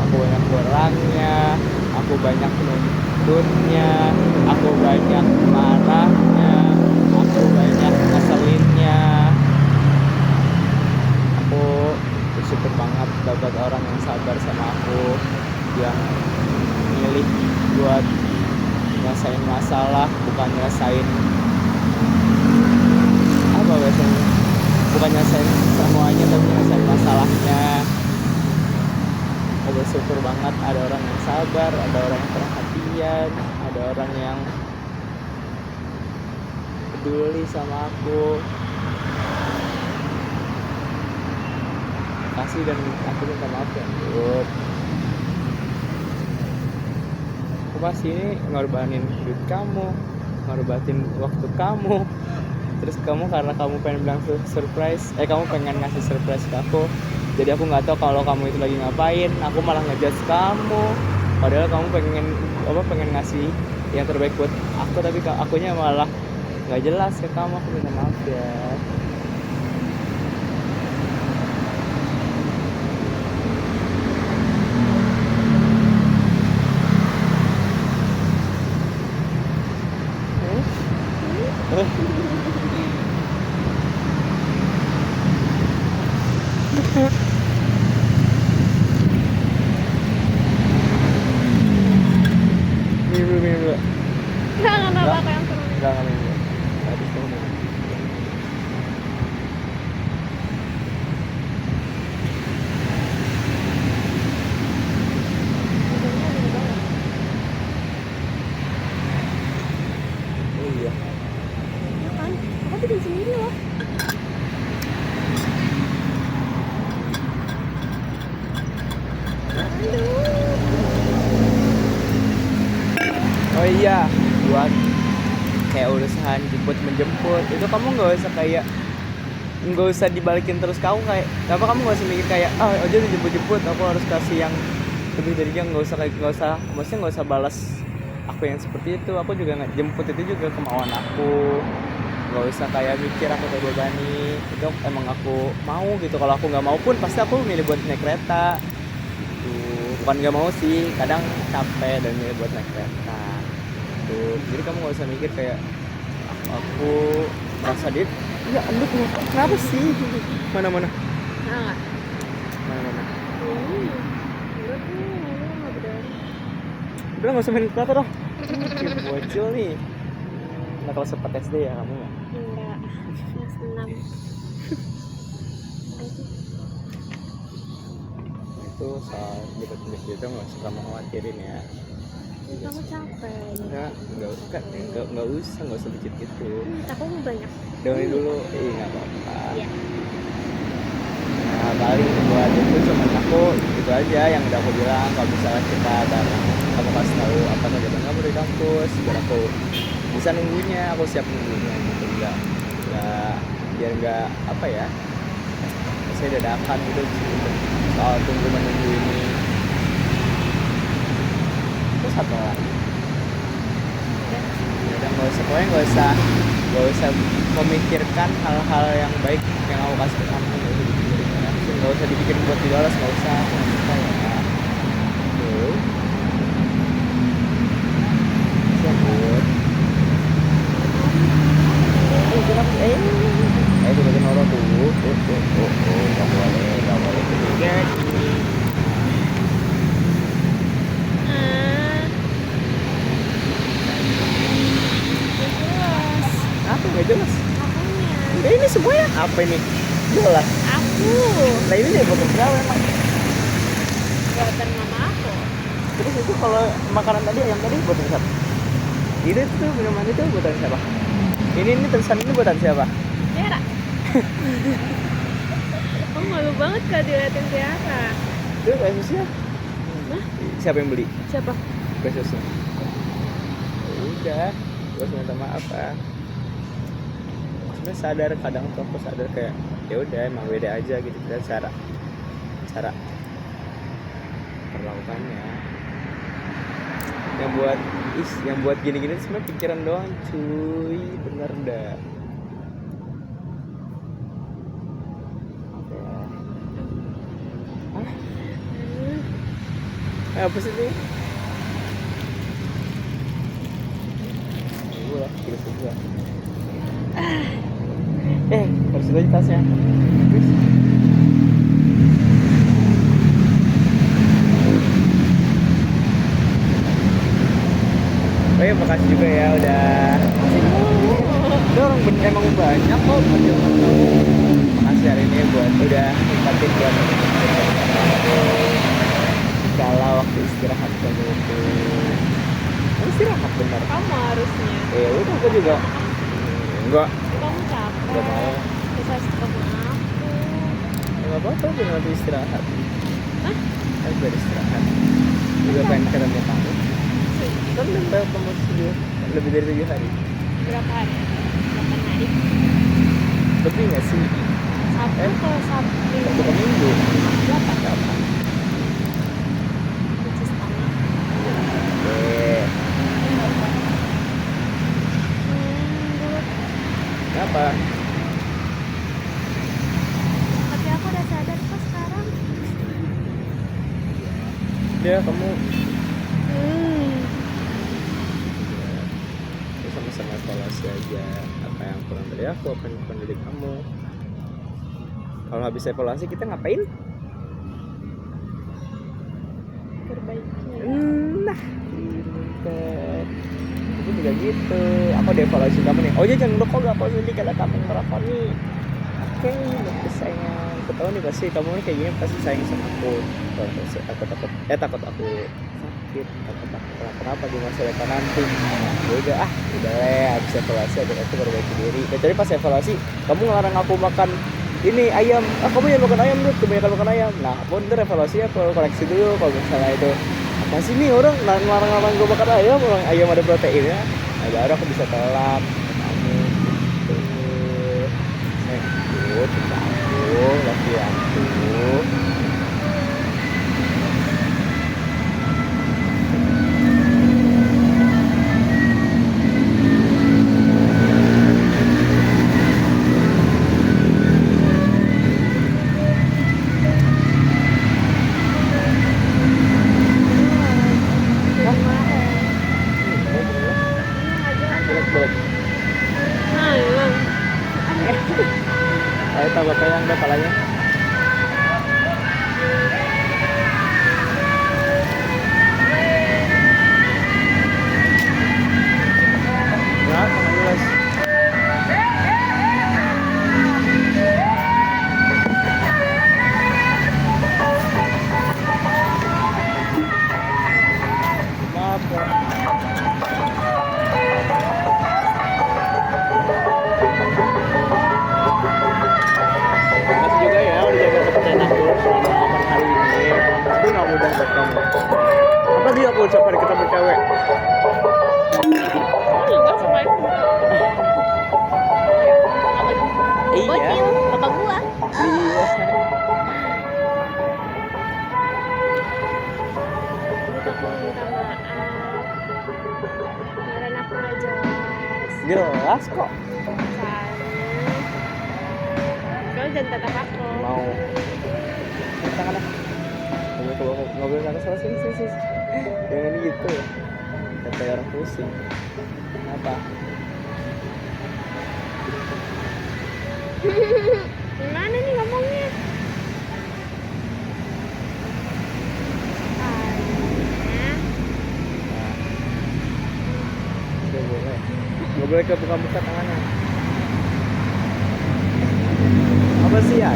Aku banyak kurangnya, aku banyak nuntunnya, aku banyak marahnya, aku banyak ngeselinnya. Aku bersyukur banget dapat orang yang sabar sama aku, yang milih buat nyelesain masalah, bukan nyelesain apa biasanya, bukan nyelesain semuanya tapi nyelesain masalahnya. Aku bersyukur banget ada orang yang sabar, ada orang yang perhatian, ada orang yang peduli sama aku. Kasih dan aku minta maaf ya Bud. Aku pasti ini ngorbanin duit kamu, ngorbanin waktu kamu. Terus kamu karena kamu pengen bilang surprise, kamu pengen ngasih surprise ke aku. Jadi aku nggak tahu kalau kamu itu lagi ngapain. Aku malah ngejudge kamu. Padahal kamu pengen ngasih yang terbaik buat aku, tapi akunya malah nggak jelas ke kamu. Aku minta maaf ya. Minum dulu. Nggak apa-apa yang seru. Enggak minum. Habis kamu minum. Oh iya. Ya kan? Aku bikin sendiri loh. Oh iya, buat kayak urusan jemput menjemput itu kamu nggak usah dibalikin terus. Kamu kayak kamu nggak usah mikir kayak ojo dijemput aku harus kasih yang lebih dari dia, nggak usah maksudnya nggak usah balas aku yang seperti itu. Aku juga nggak jemput, itu juga kemauan aku, nggak usah kayak mikir aku terbebani. Itu emang aku mau gitu. Kalau aku nggak mau pun pasti aku milih buat naik kereta gitu. Bukan nggak mau sih, kadang capek dan milih buat naik kereta tuh. Jadi kamu nggak usah mikir kayak aku merasa dia ya endut nih. Kenapa sih? Mana Nah, mana ini menurut nih nggak berani. udah nggak usah main kereta dong. Kayak bocil nih. Nah kalau sempat SD ya kamu ya. Enggak, kelas 6. Itu soal deket-deket gitu nggak usah kamu khawatirin ya. Kamu capek. Nggak usah dikit gitu. Aku mau banyak. Dengerin dulu, nggak apa-apa. Iya. Nah paling buat itu cuma aku itu aja yang udah aku bilang. Kalau misalnya kita bareng, kamu kasih tahu apa kegiatan kamu di kampus, biar aku bisa nunggunya, aku siap nunggunya gitu. Nggak biar nggak apa ya, saya dadakan gitu soal tunggu menunggu ini. Terus apa lagi? Udah nggak usah memikirkan hal-hal yang baik yang aku kasih ke kamu. Nggak usah dipikirin buat dibalas, nggak usah ya. Tuh cabut. Kenapa? Itu bagian orang tuh. Nggak boleh ketiga. Jelas. Apa nggak jelas? Akunya. Ini semuanya apa ini? Jelas. Aku. Nah ini deh buatan berapa emang? Buatan mama aku. Terus itu kalau makanan tadi, ayam tadi buatan siapa? Itu tuh minuman itu buatan siapa? Ini tulisan ini buatan siapa? Tiara. Oh malu banget kalau diliatin Tiara. Itu kasusnya? Hah? Siapa yang beli? Siapa? Kasusnya? Udah, gue harus minta maaf ah. Sebenarnya sadar, kadang tuh aku sadar kayak ya udah emang beda aja gitu kita cara perlakuannya. Yang buat gini-gini sebenarnya pikiran doang cuy, bener dah. Apa sih ini? Gue lah, terus gue. Harus itu aja tasnya. Terus. Oh iya, makasih juga ya udah. Udah orang emang banyak kok macam-macam. Makasih hari ini buat udah nikatin buat kalau waktu istirahat kamu itu istirahat benar. Kamu harusnya. Udah aku juga enggak Kamu capek. Enggak mau. Bisa ketemu aku. Enggak apa-apa, biar nanti istirahat. Hah? Kan biar istirahat. Juga pengen ketemu kamu. Kan udah kamu lebih dari 7 hari. Berapa hari? 8 hari. Lebih nggak sih? Sabtu ke Sabtu. Sabtu ke Minggu. 8. Kunci setengah. Oke. Kenapa? Tapi aku udah sadar kok sekarang. Ya kamu ya, sama-sama evaluasi aja apa yang kurang dari aku, apa yang kurang dari kamu. Kalau habis evaluasi kita ngapain? Perbaiki. Nah, pinter. Itu juga gitu. Aku ada evaluasi kamu nih. Oh iya, jangan lupa gak apa sih kata kamu ngerokok nih. Oke, bagus sayang. Aku tahu nih pasti kamu nih kayak gini pasti sayang sama aku. Takut aku sakit, takut kenapa di masa depan nanti. Udah habis evaluasi ada aku perbaiki diri. Kecuali pas evaluasi kamu ngelarang aku makan ini ayam, kamu jangan makan ayam, kebanyakan makan ayam. Nah, bener evaluasi aku koreksi dulu kalau misalnya itu apa sih nih orang larang-larang gue makan ayam, orang ayam ada proteinnya. Nah, baru aku bisa telat kamu gitu. Sayangku, cintaku, laki aku. Siapa yang ada palanya? Ya, sama jelas. Maaf ya. Makasih juga ya udah jaga kepercayaan aku selama 8 hari ini. Itu nggak mudah buat kamu. Apa dia aku ucapkan kita bercewek? Enggak sampai. Iya. Bocil, bapak gua. Iya. Aku minta maaf. Kemarin aku nggak jelas. Jelas kok. Soalnya kau jangan tatap aku. Mau. Tangan lah. Ngobrol sana sana sini sini. Jangan gitu. Kata orang pusing. Apa? Gimana nih ngomongnya? Soalnya Nggak boleh. Nggak boleh kebuka-buka tangannya. Apa sih ya?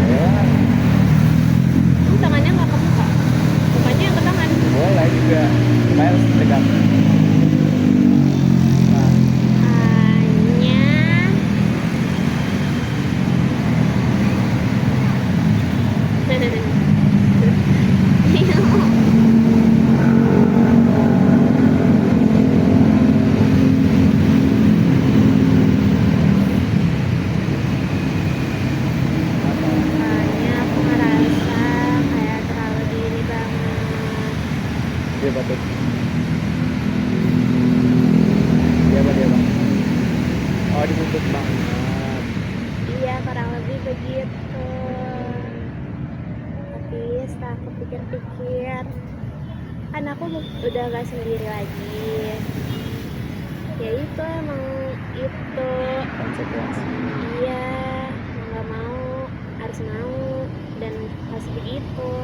ini tangannya nggak kebuka, mukanya yang ke tangan. Boleh juga. Supaya harus tegak. Nah, Hanya hanya aku ngerasa kayak terlalu dini banget. dia batuk. Dia apa dia bang? Oh ditutup banget. Iya, kurang lebih begitu. Tapi setelah aku pikir-pikir, kan aku udah gak sendiri lagi. Ya itu emang itu. Konsekuensi. Iya, mau nggak mau harus mau dan harus begitu.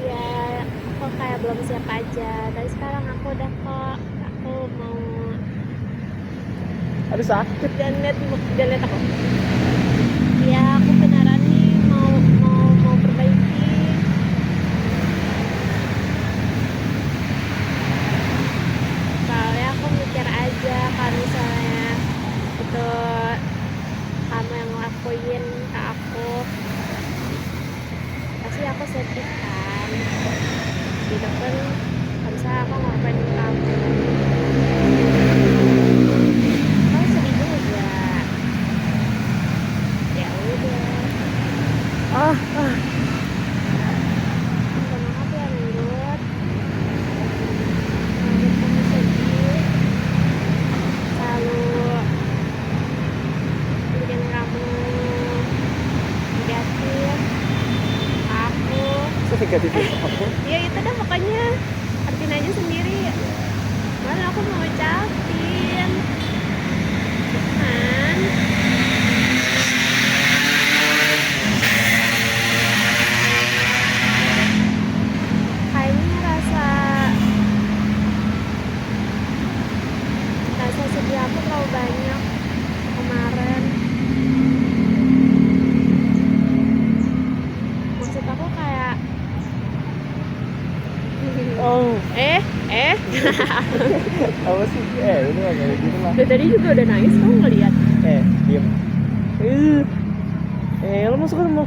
Iya, aku kayak belum siap aja. Tapi sekarang aku udah kok. Aku mau Aduh sakit. dan lihat aku. Ya, aku beneran nih mau perbaiki. Soalnya aku mikir aja kalau misalnya itu kamu yang ngelakuin ke aku, pasti aku sedih kan. Gitu kan, kalau misalnya aku ngelakuin ke kamu, kamu sedih juga. Ya udah, minta maaf ya Nurut. Kalau kamu sedih, selalu bikin kamu negatif ke aku. Negatif aku. Ya itu dah pokoknya, artiin aja sendiri. Mana aku mau ucapin kan. Kayaknya rasa sedih aku terlalu banyak kemarin. Maksud aku kayak Oh, apa sih? Itu nggak kayak gitu lah. Dari tadi juga udah nangis, kamu ngeliat? Diem. Lo masuk kan mau?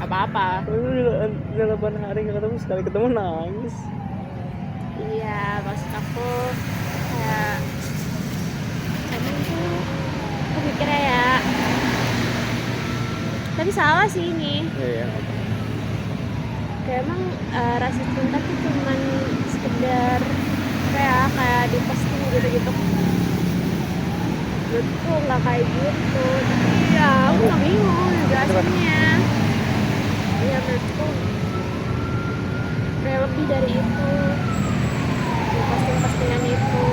Apa-apa. Udah 8 hari nggak ketemu, sekali ketemu nangis. Iya, maksud aku kayak emang tuh aku mikirnya ya, tapi salah sih ini. Iya. Kayak emang rasa cinta tuh cuman sekedar kayak di posting gitu-gitu. Menurutku nggak kayak gitu. Tapi ya aku nggak bingung jelasinnya. Ya menurutku kayak lebih dari itu. Di posting-postingan itu.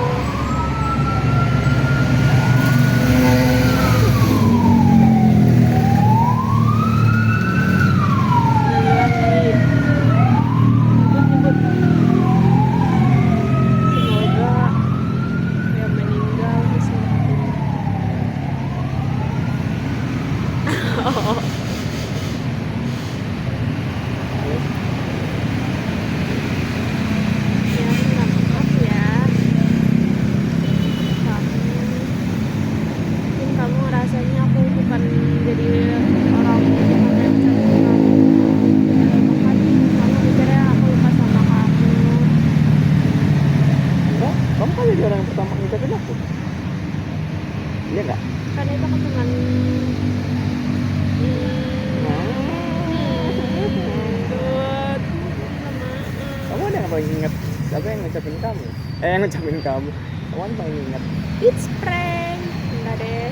paling ingat? Siapa yang ngucapin kamu? Yang ngucapin kamu. Kamu paling ingat. It's prank. Enggak deh.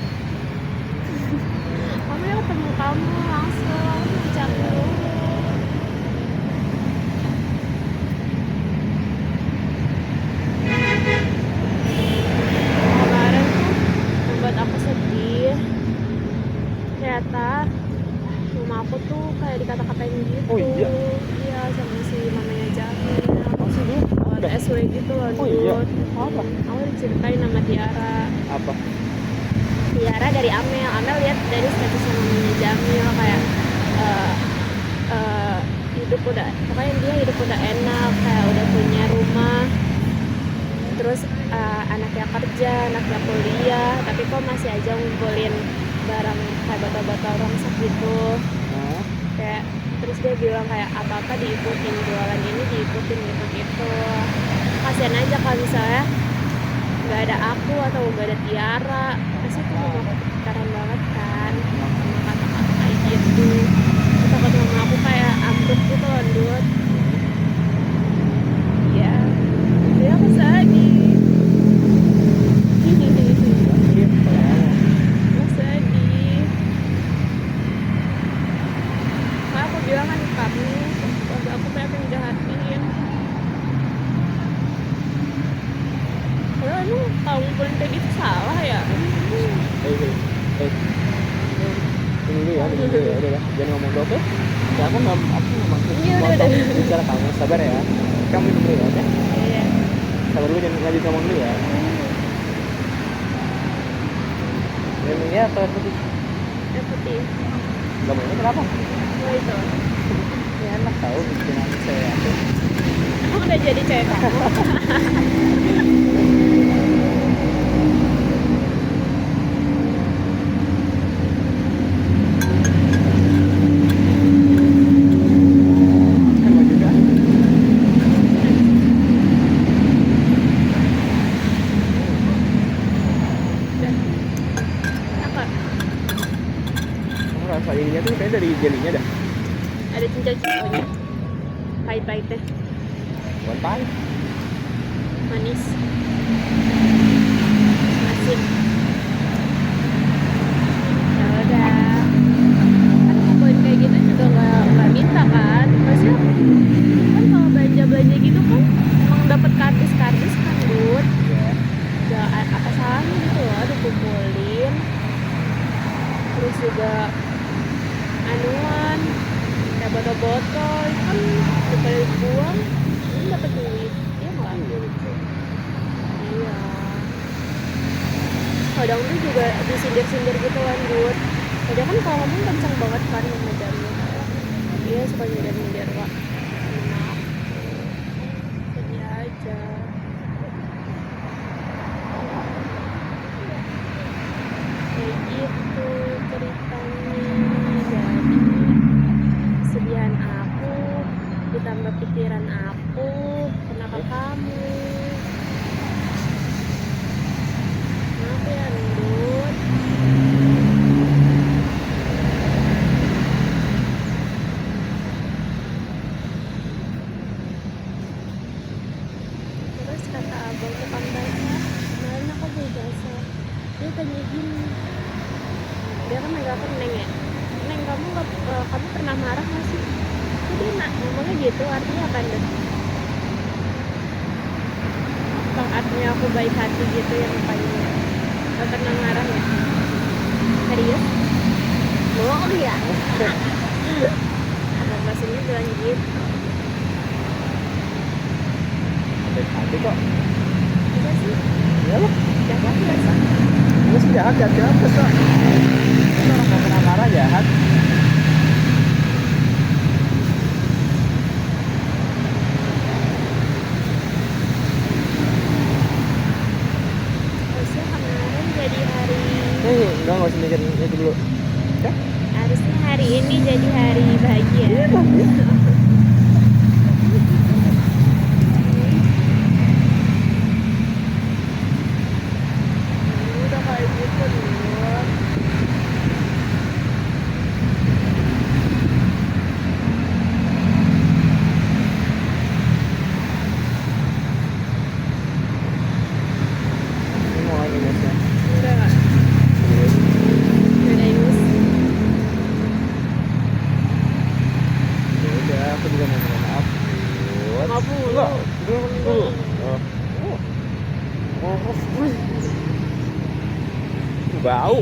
Kamu ya ketemu kamu langsung ucap dulu. Kemarin tuh membuat aku sedih. Ternyata rumah aku tuh kayak dikata-katain gitu. Oh, iya? Iya, sama si mamanya Jamil. Masih dia? Buat SW gitu loh, Oh iya? Dut. Apa? Aku diceritain sama Tiara. Apa? Tiara dari Amel. Amel lihat dari statusnya mamanya Jamil kayak eh, hidup udah, pokoknya dia hidup udah enak, kayak udah punya rumah, terus anaknya kerja, anaknya kuliah, tapi kok masih aja ngumpulin barang kayak botol-botol rongsok gitu. Hah? Kayak terus dia bilang kayak apa-apa diikutin, jualan ini diikutin gitu-gitu. Kasian aja kalau misalnya nggak ada aku atau nggak ada Tiara, pasti tuh mama aku kepikiran banget kan sama kata-kata kayak gitu. Takut mama aku kayak ambruk gitu loh, Dut. Ya, dia aku sedih. Aku sedih. Mak, aku bilang kan ke kamu, waktu aku pengen jahatin. Kalau emang kalau ngumpulin kayak gitu salah ya? Tunggu dulu ya, udah lah, jangan ngomong dulu, oke? Ya aku nggak maksud Iya, mau udah. bicara kamu, sabar ya. Kamu minum dulu ya, oke? Iya. Sabar dulu, jangan lanjut ngomong dulu ya. Minumnya atau air putih? Yang putih. Gak mau ini kenapa? Oh itu. Ya enak tau bikin saya aku. Emang udah jadi cewek kamu? Kan mau juga. Udah. Apa? Kamu rasa ininya tuh kayaknya dari jelinya dah. Ada cincau-cincaunya. Pahit-pahitnya. Bukan pahit. Manis. Asin. Ya udah. Kan ngumpulin kayak gitu juga nggak minta kan? Maksudnya kan kalau belanja-belanja gitu kan emang dapat kardus-kardus kan, Bud. Ya. Ya, apa salahnya gitu loh dikumpulin. Terus juga anuan kayak botol-botol kan daripada buang ini dapat duit, iya nggak? Iya. Kadang tuh juga disindir-sindir gitu kan, Bud. Jadi kan kalau ngomong kenceng banget kan sama Jamil. Iya suka nyindir-nyindir, Wak. Enak. Sedih aja. Kayak gitu ceritanya. Jadi kesedihan aku ditambah pikiran aku kenapa kamu. Maaf ya, Ndut. Terus kata abang tukang baca, kemarin aku beli jasa, dia tanya gini, dia kan manggilkan Neng ya, Neng kamu nggak kamu pernah marah nggak sih? Jadi ngomongnya gitu, artinya apa, Ndut? Bang, artinya aku baik hati gitu yang panggil, nggak pernah marah ya? Serius? Bohong ya? Abang pastinya bilang gitu. Baik hati kok. Iya sih, Ya loh. jahat biasa. Lu sih jahat, jahat kok. Orang nggak pernah marah jahat. Harusnya kemarin jadi hari, Enggak usah mikir itu dulu. Oke? harusnya hari ini jadi hari bahagia. Udah kayak gitu, Ndut. udah aku juga mau minta maaf. Maaf dulu. Enggak, dulu. Bau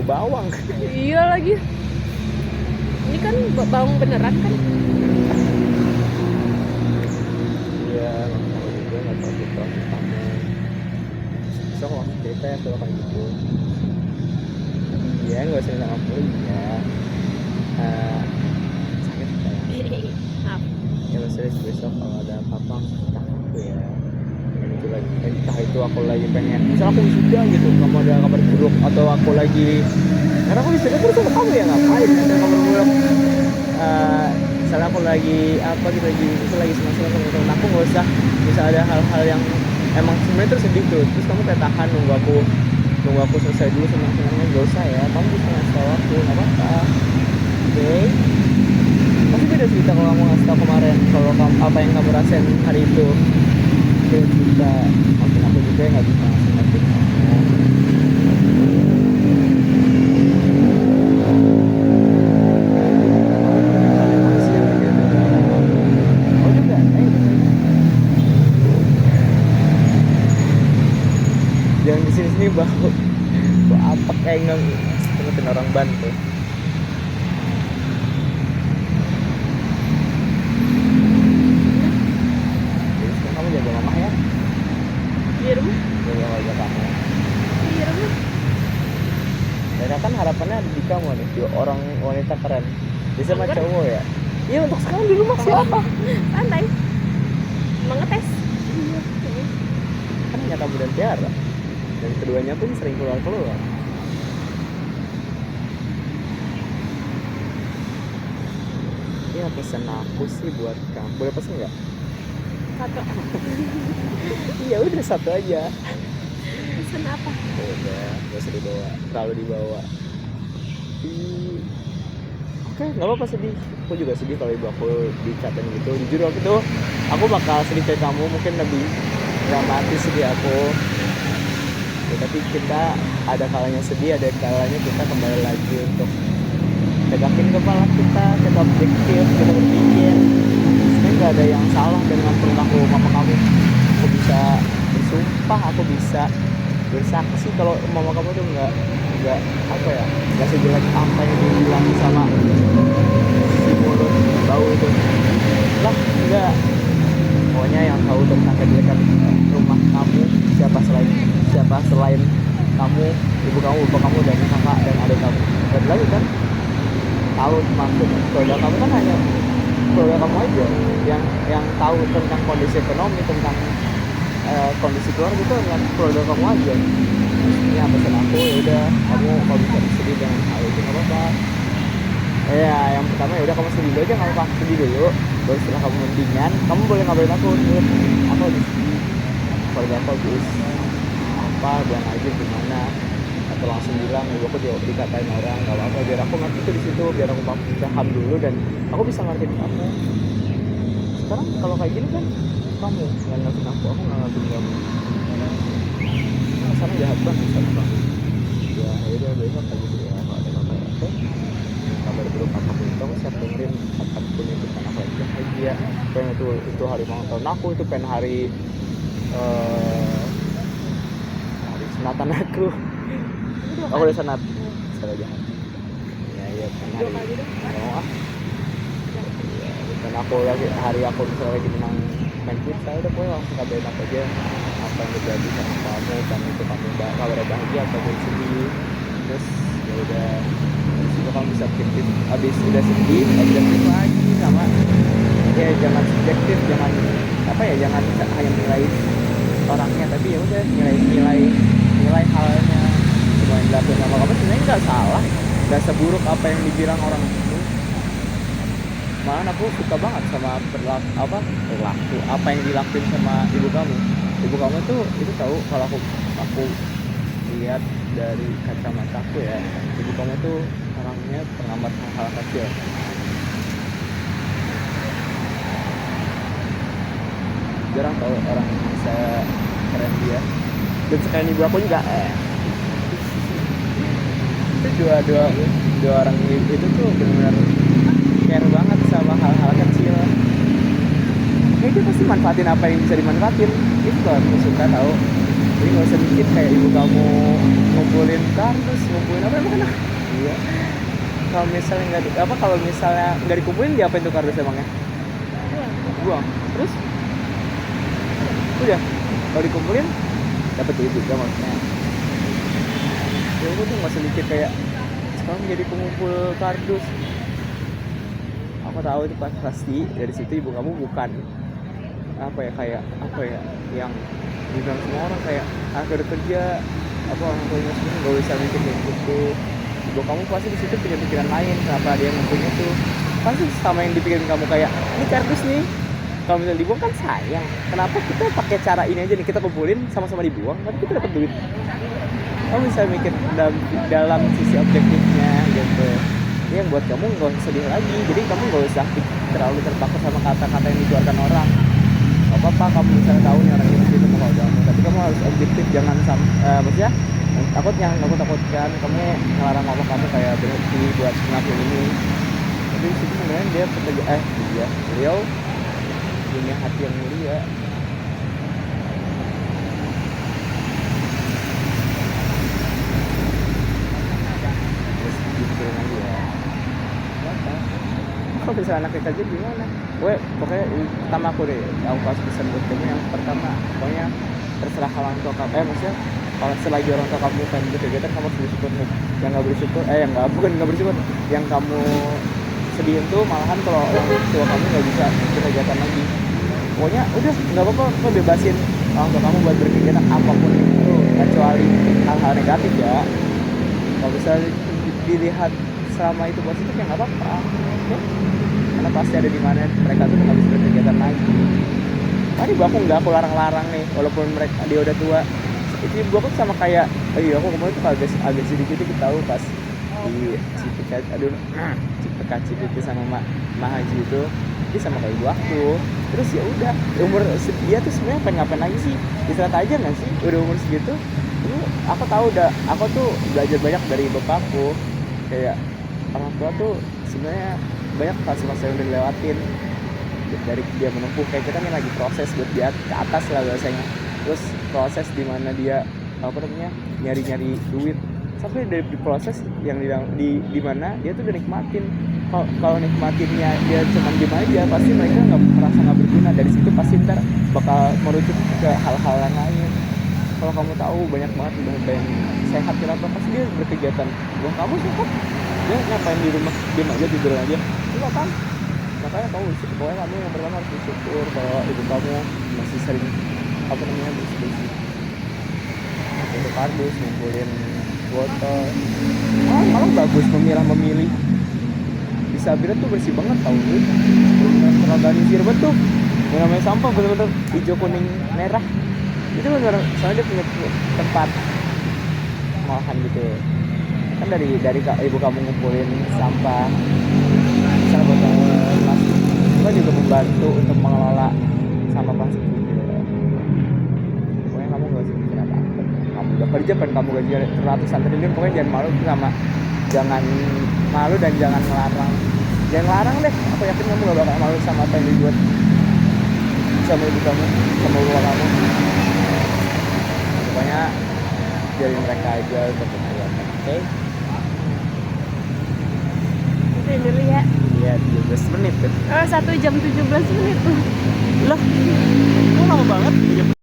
bawang. Iya lagi. Ini kan bawang beneran kan? Iya, kalau juga nggak tahu kita kamu bisa kok cerita ya kalau kayak gitu. Iya, nggak usah minta maaf dulu ya. Sakit kayak. Maaf. Ya serius besok kalau ada apa-apa cerita aku ya. Itu lagi entah itu aku lagi pengen misal aku wisuda gitu, kamu ada kabar buruk atau aku lagi karena aku wisuda terus sama kamu ya ngapain ada kabar buruk. Misalnya aku lagi apa gitu lagi senang-senang sama temen aku nggak usah bisa ada hal-hal yang emang sebenarnya terus sedih tuh terus kamu kayak tahan nunggu aku selesai dulu senang-senangnya nggak usah ya kamu bisa ngasih tahu aku nggak apa-apa oke pasti beda cerita kalau kamu ngasih tahu kemarin kalau kamu apa yang kamu rasain hari itu beda cerita makin aku juga nggak bisa ngasih kamu. Jangan di sini bau apa kayak ngetin orang Banten. Jadi sekarang kamu jaga mama ya. Di rumah? Jaga keluarga kamu. Di rumah. Dan kan harapannya di kamu nih, di orang wanita keren. Bisa sama cowok ya. Iya untuk sekarang di rumah siapa? Santai. Emang ngetes. Iya. Kan hanya kamu dan Tiara. Dan keduanya pun sering keluar. Ya pesan aku sih buat kamu. Boleh pesen nggak? Satu. Iya udah satu aja. Pesan apa? Udah, nggak usah dibawa. Terlalu dibawa. Oke, nggak apa-apa sedih. Aku juga sedih kalau ibu aku dicatain gitu. Jujur waktu itu aku bakal sedih kayak kamu. Mungkin lebih dramatis sedih aku. Ya, tapi kita ada kalanya sedih, ada kalanya kita kembali lagi untuk tegangin kepala kita objektif, kita berpikir sebenarnya nggak ada yang salah dengan perilaku mama kamu. Aku bisa bersumpah, aku bisa bersaksi kalau mama kamu tuh nggak apa ya, nggak sejelek apa yang dibilang sama si mulut bau itu lah, enggak. Pokoknya yang tahu tentang kejelekan rumah kamu siapa selain kamu, ibu kamu, bapak kamu, dan kakak dan adik kamu. Dan lagi kan tahu maksud keluarga kamu kan hanya keluarga kamu aja yang tahu tentang kondisi ekonomi, tentang kondisi keluarga itu dengan keluarga kamu aja. Ya pesan aku ya udah, kamu kalau bisa sedih dengan hal itu nggak apa-apa. Ya yang pertama ya udah kamu sedih dulu aja, kamu pasti sedih dulu. Baru setelah kamu mendingan, kamu boleh ngabarin aku lagi sedih, keluarga aku habis apa, bilang aja gimana, atau langsung bilang ibu aku dikatain orang, kalau apa biar aku ngerti tuh di situ, biar aku paham dulu dan aku bisa ngertiin kamu. Sekarang kalau kayak gini kan kamu yang ngertiin aku nggak ngertiin kamu. Sana jahat banget sama kamu. Ya udah besok kayak gitu ya, kalau ada kabar apa, kabar buruk apapun itu aku siap dengerin apapun itu, karena aku lagi bahagia. Pengen itu hari ulang tahun aku, itu pengen hari sunatan aku. Aku udah sunat salah jahat. Ya pengen hari mau ya, dan aku lagi hari aku misalnya lagi main futsal, udah pokoknya langsung kabarin aku aja apa yang terjadi sama kamu, dan itu kamu kabar bahagia atau sedih. Terus ya udah, terus itu kamu bisa objektif, abis udah sedih objektif lagi sama ya, jangan subjektif, jangan apa ya, jangan hanya menilai orangnya, tapi ya udah nilai halnya. Semua yang dilakukan sama kamu sebenarnya nggak salah, nggak seburuk apa yang dibilang orang itu. Malah aku suka banget sama perilaku apa yang dilakuin sama ibu kamu. Ibu kamu tuh itu tahu, kalau aku lihat dari kacamata aku ya, ibu kamu tuh orangnya pengamat hal-hal kecil. Jarang tahu orang bisa keren dia, dan sekalian ibu aku juga itu dua orang itu tuh benar-benar care banget sama hal-hal kecil, dia pasti manfaatin apa yang bisa dimanfaatin. Itu tuh aku suka tahu. Jadi nggak usah mikir kayak ibu kamu ngumpulin kardus, ngumpulin apa emang enak. Iya. Kalau misalnya kalau misalnya nggak dikumpulin diapain tuh kardus emangnya? Buang. Terus? Udah. Kalau dikumpulin dapat duit juga maksudnya. Ya udah tuh nggak usah mikir kayak sekarang jadi pengumpul kardus. Aku tahu itu pasti dari situ ibu kamu bukan kayak yang dibilang semua orang kayak udah kerja orang tuanya sendiri nggak bisa mikir kayak gitu. Ibu kamu pasti di situ punya pikiran lain kenapa dia ngumpulnya tuh pasti sama yang dipikirin kamu kayak ini kardus nih kalau misalnya dibuang kan sayang, kenapa kita pakai cara ini aja nih, kita kumpulin sama-sama dibuang tapi kita dapat duit. Kamu bisa mikir dalam sisi objektifnya gitu. Ini yang buat kamu nggak usah sedih lagi, jadi kamu nggak usah terlalu terpaku sama kata-kata yang dikeluarkan orang. Gak apa-apa kamu misalnya tahu nih orang itu mau kamu, tapi kamu harus objektif, jangan maksudnya yang aku takutkan kamu ngelarang mama kamu kayak berhenti buat ngelakuin ini. Tapi di situ sebenarnya beliau punya hati yang mulia. Terus dipikirin lagi ya. Apa? Kalau misalnya anaknya kerja gimana? Pokoknya pertama aku kasih pesan buat kamu yang pertama, pokoknya terserah orang tua kamu. Maksudnya kalau selagi orang tua kamu pengen berkegiatan kamu harus bersyukur. Yang nggak bersyukur, nggak bersyukur. Yang kamu sedihin tuh malahan kalau orang tua kamu nggak bisa berkegiatan lagi. Pokoknya udah nggak apa-apa, kamu bebasin orang tua kamu buat berkegiatan apapun itu, kecuali hal-hal negatif ya. Kalau bisa dilihat selama itu positif ya nggak apa-apa. Ya? Karena pasti ada di mana mereka tuh nggak bisa berkegiatan lagi. Tadi aku larang-larang nih, walaupun dia udah tua. Itu ibu aku sama kayak, aku kemarin tuh agak sedikit tahu pas di Cipika sama Ma Haji itu, dia sama kayak ibu aku. Terus ya udah, umur dia tuh sebenarnya pengen ngapain lagi sih? Istirahat aja nggak sih? Udah umur segitu. Ini aku tahu aku tuh belajar banyak dari bapakku. Kayak orang tua tuh sebenarnya banyak fase-fase yang udah dilewatin dari dia menempuh, kayak kita nih lagi proses buat dia ke atas lah biasanya. Terus proses dimana dia nyari duit, sampai dari proses yang di mana dia tuh udah nikmatin. Kalau nikmatinnya dia cuma diem aja, pasti mereka merasa nggak berguna. Dari situ pasti ntar bakal merujuk ke hal-hal yang lain. Kalau kamu tahu banyak banget udah yang sehat kenapa, pasti dia berkegiatan. Belum kamu sehat, dia ngapain di rumah diem aja, tidur aja, itu kan. Makanya pokoknya kamu yang pertama harus bersyukur kalau ibu kamu masih sering bersih-bersih, itu kardus, ngumpulin botol. Malah bagus memilih. Di Sabira tuh bersih banget tau lu, terorganisir banget tuh. Yang namanya sampah bener-bener hijau kuning merah. Itu bener, soalnya dia punya tempat malahan gitu. Kan dari ibu kamu ngumpulin sampah, misalnya botol plastik, kita juga membantu untuk mengelola sampah plastik juga. Pokoknya kamu gak usah mikir apa-apa. Kamu udah kerja, kamu gaji ratusan triliun, pokoknya jangan malu dan jangan ngelarang. Jangan ngelarang deh, aku yakin kamu gak bakal malu sama apa yang dibuat sama ibu kamu, sama bapak kamu. Pokoknya biarin mereka aja untuk berkegiatan, oke? Itu dulu ya. Iya, 17 menit tuh. 1 jam 17 menit tuh. Loh, kok lama banget?